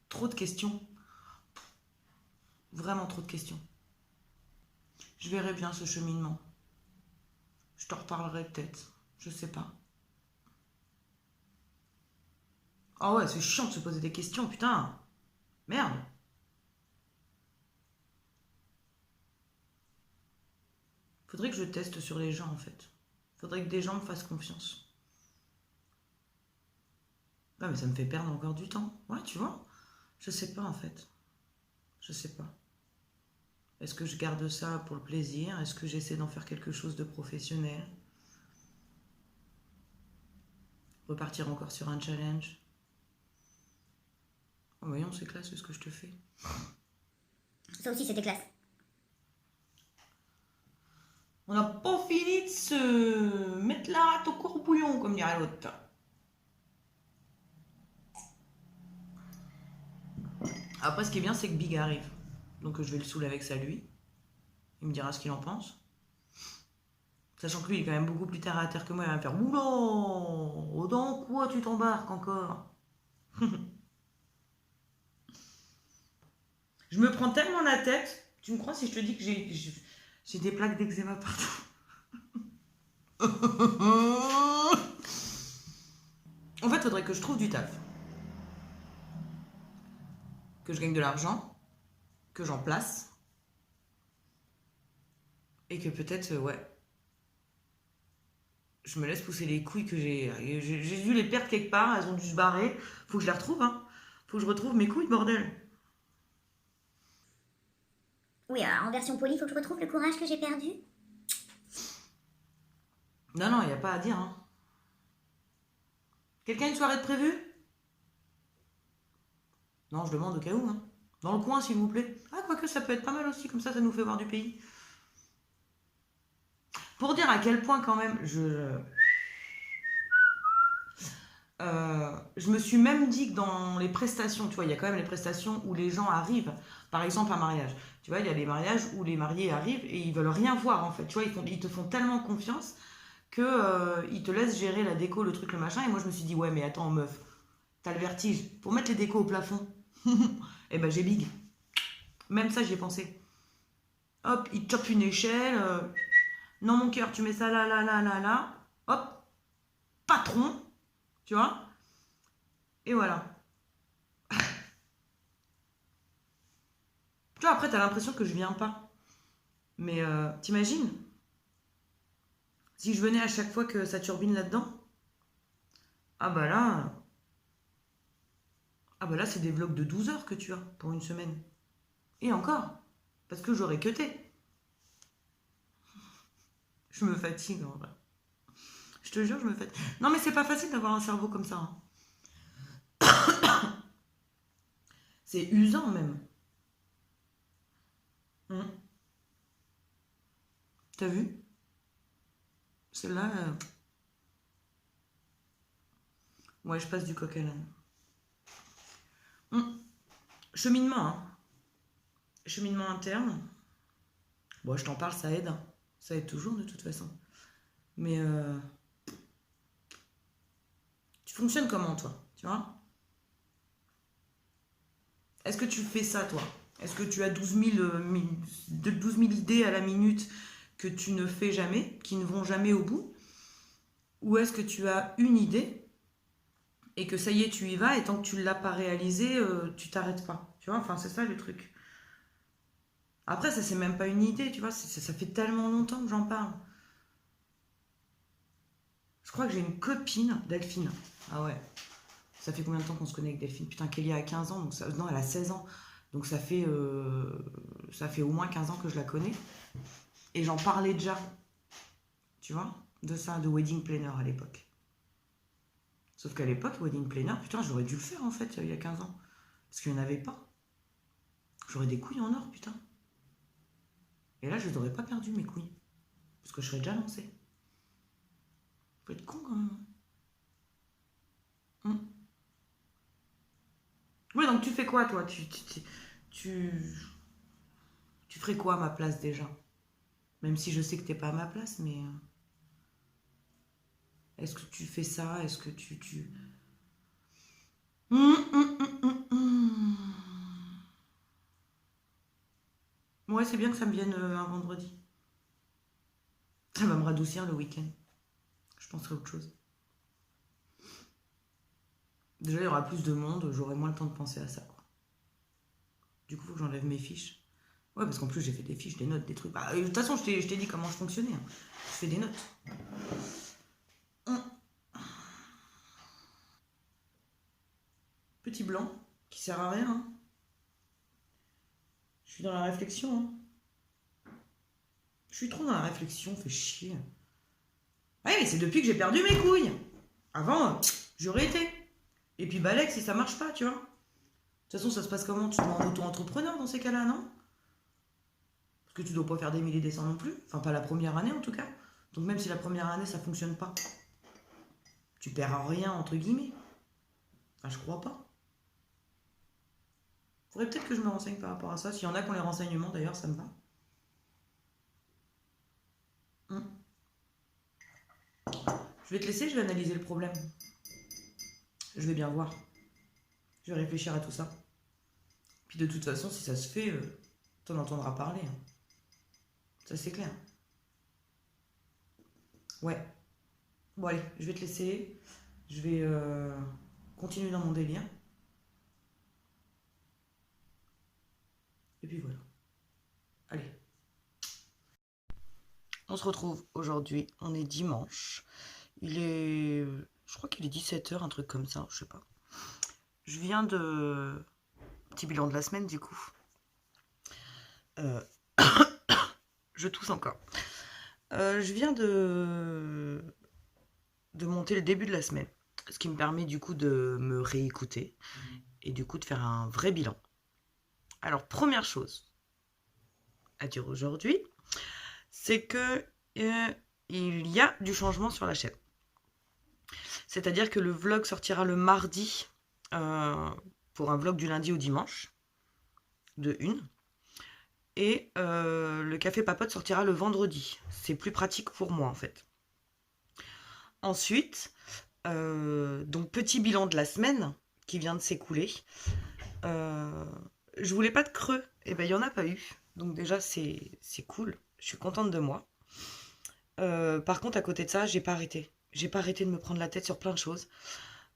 Trop de questions. Vraiment trop de questions. Je verrai bien ce cheminement. Je t'en reparlerai peut-être. Je sais pas. Ah ouais, c'est chiant de se poser des questions, putain. Merde. Faudrait que je teste sur les gens en fait. Faudrait que des gens me fassent confiance. Ah mais ça me fait perdre encore du temps. Ouais, tu vois. Je sais pas en fait. Je sais pas. Est-ce que je garde ça pour le plaisir? Est-ce que j'essaie d'en faire quelque chose de professionnel? Repartir encore sur un challenge? Oh, voyons, c'est classe ce que je te fais. Ça aussi, c'était classe. On n'a pas fini de se mettre la rate au courbouillon, comme dirait l'autre. Après, ce qui est bien, c'est que Big arrive. Donc, je vais le saouler avec ça, lui. Il me dira ce qu'il en pense. Sachant que lui, il est quand même beaucoup plus terre à terre que moi. Il va me faire oula, dans quoi tu t'embarques encore? Je me prends tellement la tête. Tu me crois si je te dis que j'ai des plaques d'eczéma partout? En fait, il faudrait que je trouve du taf. Que je gagne de l'argent. Que j'en place. Et que peut-être, ouais, je me laisse pousser les couilles que j'ai dû les perdre quelque part, elles ont dû se barrer. Faut que je les retrouve, hein. Faut que je retrouve mes couilles, bordel. Oui, en version polie, il faut que je retrouve le courage que j'ai perdu. Non, non, il n'y a pas à dire, hein. Quelqu'un a une soirée de prévue? Non, je demande au cas où, hein. Dans le coin, s'il vous plaît. Ah, quoique ça peut être pas mal aussi, comme ça nous fait voir du pays. Pour dire à quel point, quand même, je me suis même dit que dans les prestations, tu vois, il y a quand même les prestations où les gens arrivent, par exemple un mariage. Tu vois, il y a les mariages où les mariés arrivent et ils veulent rien voir en fait. Tu vois, ils te font tellement confiance que ils te laissent gérer la déco, le truc, le machin. Et moi, je me suis dit, ouais, mais attends, meuf, t'as le vertige. Pour mettre les décos au plafond, eh ben j'ai Big. Même ça, j'y ai pensé. Hop, il te chope une échelle. Non, mon cœur, tu mets ça là, là, là, là, là. Hop, patron. Tu vois? Et voilà. Tu vois, après, t'as l'impression que je viens pas. Mais t'imagines? Si je venais à chaque fois que ça turbine là-dedans? Ah bah là... Ah bah là, c'est des vlogs de 12 heures que tu as pour une semaine. Et encore. Parce que j'aurais cuté. Je me fatigue en vrai. Je te jure, je me fatigue. Non mais c'est pas facile d'avoir un cerveau comme ça, hein. C'est usant même. T'as vu? Celle-là... Ouais, je passe du coq à l'âne. Cheminement, hein. Cheminement interne. Bon, je t'en parle, ça aide, hein. Ça aide toujours de toute façon. Mais tu fonctionnes comment toi? Tu vois? Est-ce que tu fais ça toi? Est-ce que tu as 12 000 idées à la minute que tu ne fais jamais, qui ne vont jamais au bout? Ou est-ce que tu as une idée et que ça y est, tu y vas et tant que tu ne l'as pas réalisée, tu t'arrêtes pas? Tu vois? Enfin, c'est ça le truc. Après, ça, c'est même pas une idée, tu vois? Ça fait tellement longtemps que j'en parle. Je crois que j'ai une copine, Delphine. Ah ouais. Ça fait combien de temps qu'on se connaît avec Delphine? Putain, Kelly a 15 ans, donc ça... non, elle a 16 ans. Donc ça fait au moins 15 ans que je la connais. Et j'en parlais déjà, tu vois, de ça, de Wedding Planner à l'époque. Sauf qu'à l'époque, Wedding Planner, putain, j'aurais dû le faire en fait, il y a 15 ans. Parce qu'il n'y en avait pas. J'aurais des couilles en or, putain. Et là, je n'aurais pas perdu mes couilles. Parce que je serais déjà lancée. Faut être con quand même. Oui, donc tu fais quoi, toi? Tu ferais quoi à ma place déjà? Même si je sais que t'es pas à ma place, mais est-ce que tu fais ça? Est-ce que tu... Ouais, c'est bien que ça me vienne un vendredi. Ça va me radoucir le week-end. Je penserai à autre chose. Déjà, il y aura plus de monde, j'aurai moins le temps de penser à ça, quoi. Du coup, il faut que j'enlève mes fiches. Ouais, parce qu'en plus, j'ai fait des fiches, des notes, des trucs. Bah, de toute façon, je t'ai dit comment je fonctionnais, hein. Je fais des notes. Petit blanc, qui sert à rien, hein. Je suis dans la réflexion, hein. Je suis trop dans la réflexion, fait chier. Ouais, mais c'est depuis que j'ai perdu mes couilles. Avant, j'aurais été. Et puis balèque si ça marche pas, tu vois. De toute façon, ça se passe comment? Tu te mets en auto-entrepreneur dans ces cas-là, non? Parce que tu dois pas faire des milliers et des cents non plus. Enfin, pas la première année en tout cas. Donc même si la première année ça fonctionne pas, tu perds rien entre guillemets. Enfin, je crois pas. Faudrait peut-être que je me renseigne par rapport à ça. S'il y en a qui ont les renseignements d'ailleurs, ça me va. Je vais te laisser, je vais analyser le problème. Je vais bien voir. Je vais réfléchir à tout ça. Puis de toute façon, si ça se fait, t'en entendras parler, hein. Ça c'est clair. Ouais. Bon allez, je vais te laisser. Je vais continuer dans mon délire. Et puis voilà. Allez. On se retrouve aujourd'hui, on est dimanche. Il est... Je crois qu'il est 17h, un truc comme ça, je sais pas. Je viens de... Petit bilan de la semaine du coup. Je tousse encore. Je viens de monter le début de la semaine. Ce qui me permet du coup de me réécouter. Et du coup de faire un vrai bilan. Alors première chose à dire aujourd'hui, c'est que il y a du changement sur la chaîne. C'est-à-dire que le vlog sortira le mardi pour un vlog du lundi au dimanche, de 1. Et le café papote sortira le vendredi. C'est plus pratique pour moi en fait. Ensuite, donc petit bilan de la semaine qui vient de s'écouler. Je voulais pas de creux, et ben il n'y en a pas eu. Donc déjà c'est cool, je suis contente de moi. Par contre à côté de ça, j'ai pas arrêté. J'ai pas arrêté de me prendre la tête sur plein de choses.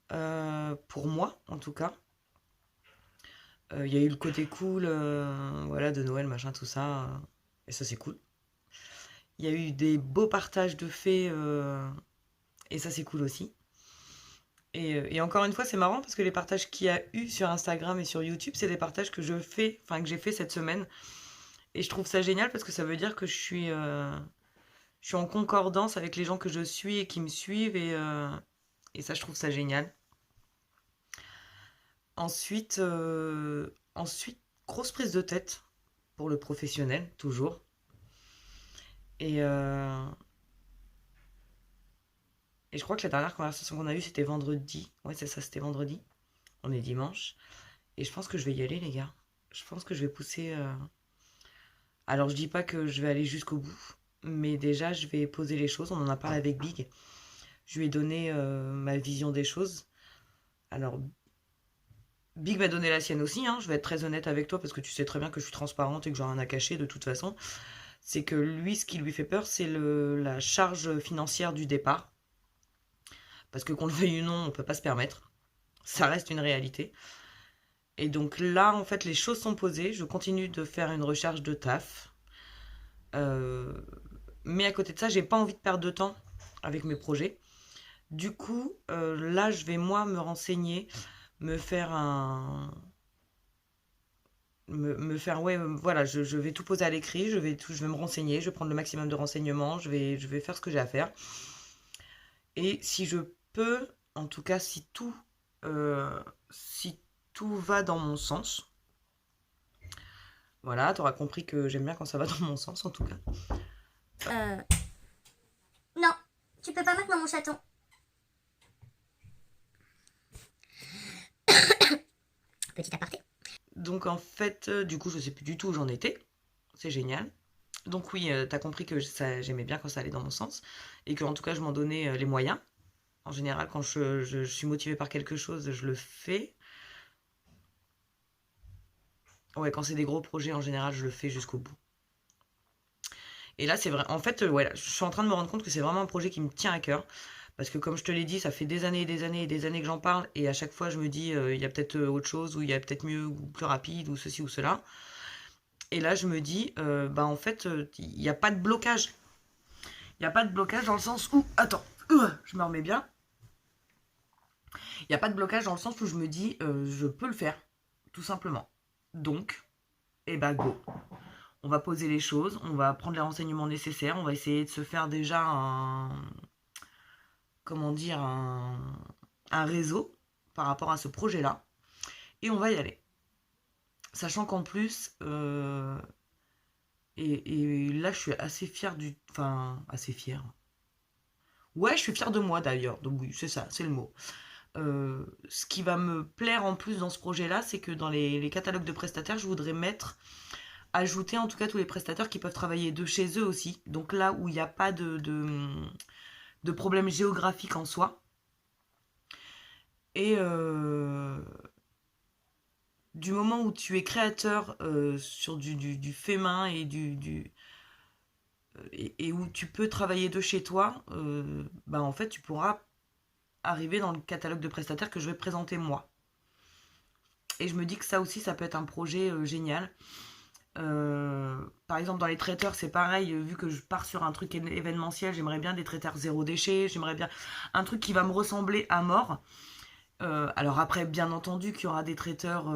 Pour moi en tout cas. Il y a eu le côté cool, voilà, de Noël, machin, tout ça. Et ça c'est cool. Il y a eu des beaux partages de faits, et ça c'est cool aussi. Et encore une fois, c'est marrant parce que les partages qu'il y a eu sur Instagram et sur YouTube, c'est des partages que j'ai fait cette semaine. Et je trouve ça génial parce que ça veut dire que je suis en concordance avec les gens que je suis et qui me suivent. Et ça, je trouve ça génial. Ensuite, grosse prise de tête pour le professionnel, toujours. Et je crois que la dernière conversation qu'on a eue, c'était vendredi. Ouais, c'est ça, c'était vendredi. On est dimanche. Et je pense que je vais y aller, les gars. Je pense que je vais pousser... Alors, je dis pas que je vais aller jusqu'au bout. Mais déjà, je vais poser les choses. On en a parlé avec Big. Je lui ai donné ma vision des choses. Alors, Big m'a donné la sienne aussi. Hein. Je vais être très honnête avec toi parce que tu sais très bien que je suis transparente et que j'ai rien à cacher de toute façon. C'est que lui, ce qui lui fait peur, c'est la charge financière du départ. Parce que qu'on le veuille ou non, on ne peut pas se permettre. Ça reste une réalité. Et donc là, en fait, les choses sont posées. Je continue de faire une recherche de taf. Mais à côté de ça, j'ai pas envie de perdre de temps avec mes projets. Du coup, là, je vais moi me renseigner, me faire ouais, voilà, je vais tout poser à l'écrit, je vais me renseigner, je vais prendre le maximum de renseignements, je vais faire ce que j'ai à faire. Et si je peux, en tout cas, si tout va dans mon sens, voilà, t'auras compris que j'aime bien quand ça va dans mon sens, en tout cas. Tu peux pas maintenant, mon chaton. Petit aparté. Donc en fait, du coup, je sais plus du tout où j'en étais. C'est génial. Donc oui, t'as compris que j'aimais bien quand ça allait dans mon sens. Et que en tout cas, je m'en donnais les moyens. En général, quand je suis motivée par quelque chose, je le fais. Ouais, quand c'est des gros projets, en général, je le fais jusqu'au bout. Et là, c'est vrai. En fait, ouais, je suis en train de me rendre compte que c'est vraiment un projet qui me tient à cœur. Parce que comme je te l'ai dit, ça fait des années et des années et des années que j'en parle. Et à chaque fois, je me dis, il y a peut-être autre chose, ou il y a peut-être mieux, ou plus rapide, ou ceci ou cela. Et là, je me dis, bah en fait, il n'y a pas de blocage. Il n'y a pas de blocage dans le sens où... Attends, je me remets bien. Il n'y a pas de blocage dans le sens où je me dis, je peux le faire, tout simplement. Donc, eh ben go. On va poser les choses, on va prendre les renseignements nécessaires, on va essayer de se faire déjà comment dire, un réseau par rapport à ce projet-là. Et on va y aller. Sachant qu'en plus, et là je suis assez fière du... Enfin, assez fière. Ouais, je suis fière de moi d'ailleurs. Donc oui, c'est ça, c'est le mot. Ce qui va me plaire en plus dans ce projet-là, c'est que dans les catalogues de prestataires, je voudrais ajouter en tout cas tous les prestataires qui peuvent travailler de chez eux aussi. Donc là où il n'y a pas de problème géographique en soi. Et du moment où tu es créateur sur du fait main et où tu peux travailler de chez toi, bah en fait tu pourras arriver dans le catalogue de prestataires que je vais présenter moi. Et je me dis que ça aussi, ça peut être un projet génial. Par exemple, dans les traiteurs, c'est pareil, vu que je pars sur un truc événementiel, j'aimerais bien des traiteurs zéro déchet, j'aimerais bien un truc qui va me ressembler à mort. Alors après, bien entendu qu'il y aura des traiteurs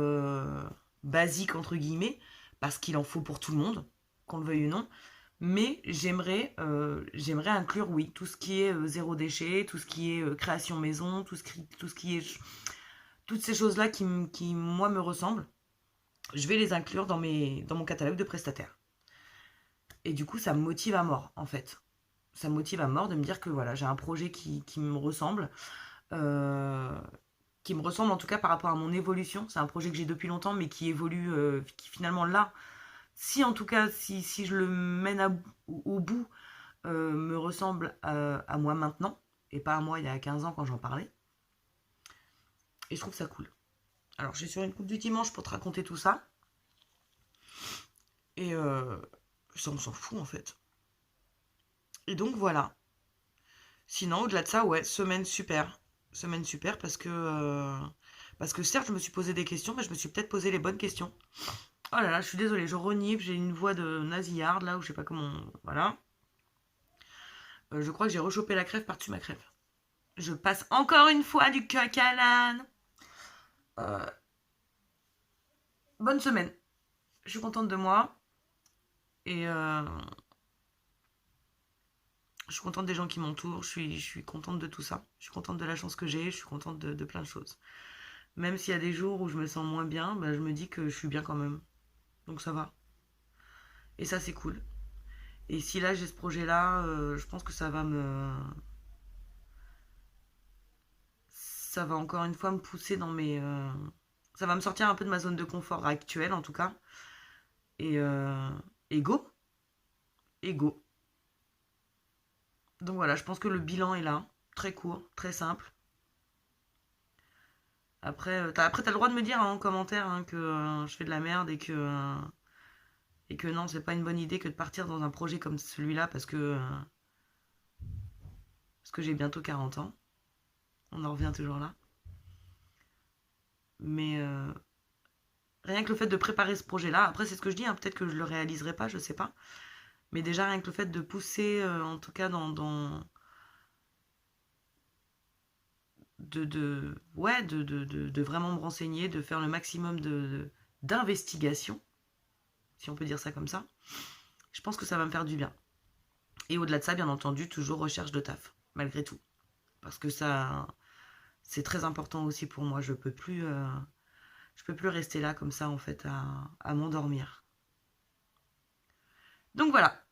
basiques, entre guillemets, parce qu'il en faut pour tout le monde, qu'on le veuille ou non. Mais j'aimerais inclure, oui, tout ce qui est zéro déchet, tout ce qui est création maison, tout ce qui est... Toutes ces choses-là qui, moi, me ressemblent, je vais les inclure dans mon catalogue de prestataires. Et du coup, ça me motive à mort, en fait. Ça me motive à mort de me dire que voilà, j'ai un projet qui me ressemble. Qui me ressemble en tout cas par rapport à mon évolution. C'est un projet que j'ai depuis longtemps, mais qui évolue, qui finalement là, si en tout cas, si je le mène au bout, me ressemble à moi maintenant, et pas à moi il y a 15 ans quand j'en parlais. Et je trouve ça cool. Alors, je suis sur une coupe du dimanche pour te raconter tout ça. Et ça, on s'en fout en fait. Et donc voilà. Sinon, au-delà de ça, ouais, semaine super. Semaine super parce que certes, je me suis posé des questions, mais je me suis peut-être posé les bonnes questions. Oh là là, je suis désolée, je renifle, j'ai une voix de nasillarde là, ou je sais pas comment... Voilà. Je crois que j'ai rechopé la crève par-dessus ma crève. Je passe encore une fois du coq à l'âne. Bonne semaine. Je suis contente de moi. Et je suis contente des gens qui m'entourent. Je suis contente de tout ça. Je suis contente de la chance que j'ai. Je suis contente de plein de choses. Même s'il y a des jours où je me sens moins bien, bah, je me dis que je suis bien quand même. Donc ça va. Et ça, c'est cool. Et si là, j'ai ce projet-là, je pense que ça va ça va encore une fois me pousser dans mes... ça va me sortir un peu de ma zone de confort actuelle, en tout cas. Et go. Et go. Donc voilà, je pense que le bilan est là. Très court, très simple. Après, t'as le droit de me dire en commentaire que je fais de la merde et que non, c'est pas une bonne idée que de partir dans un projet comme celui-là parce que j'ai bientôt 40 ans. On en revient toujours là. Mais rien que le fait de préparer ce projet-là, après c'est ce que je dis, hein, peut-être que je le réaliserai pas, je sais pas. Mais déjà rien que le fait de pousser, en tout cas de vraiment me renseigner, de faire le maximum d'investigation, si on peut dire ça comme ça, je pense que ça va me faire du bien. Et au-delà de ça, bien entendu, toujours recherche de taf, malgré tout. Parce que ça, c'est très important aussi pour moi. Je peux plus rester là comme ça, en fait, à m'endormir. Donc voilà.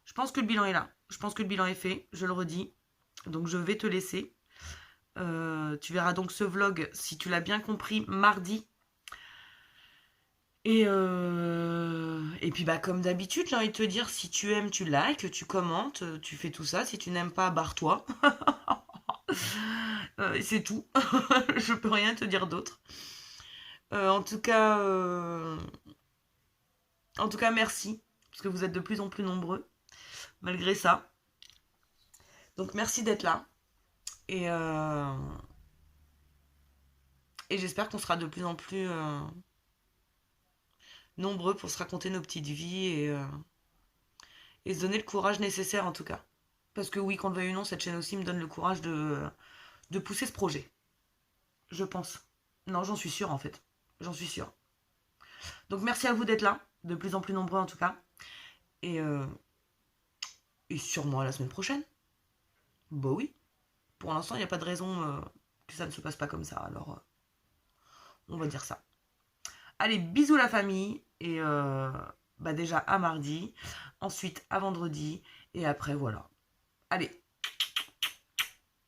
Je pense que le bilan est là. Je pense que le bilan est fait, je le redis. Donc je vais te laisser. Tu verras donc ce vlog, si tu l'as bien compris, mardi. Et puis bah comme d'habitude, j'ai envie de te dire, si tu aimes, tu likes, tu commentes, tu fais tout ça. Si tu n'aimes pas, barre-toi. C'est tout. Je peux rien te dire d'autre. En tout cas, merci. Parce que vous êtes de plus en plus nombreux. Malgré ça. Donc merci d'être là. Et j'espère qu'on sera de plus en plus nombreux pour se raconter nos petites vies et se donner le courage nécessaire en tout cas. Parce que oui, qu'on le veuille ou non, cette chaîne aussi me donne le courage de pousser ce projet. Je pense. Non, j'en suis sûre en fait. J'en suis sûre. Donc merci à vous d'être là, de plus en plus nombreux en tout cas. Et sûrement à la semaine prochaine. Bah oui. Pour l'instant, il n'y a pas de raison que ça ne se passe pas comme ça. Alors, on va dire ça. Allez, bisous la famille. Et bah déjà à mardi. Ensuite à vendredi. Et après, voilà. Allez,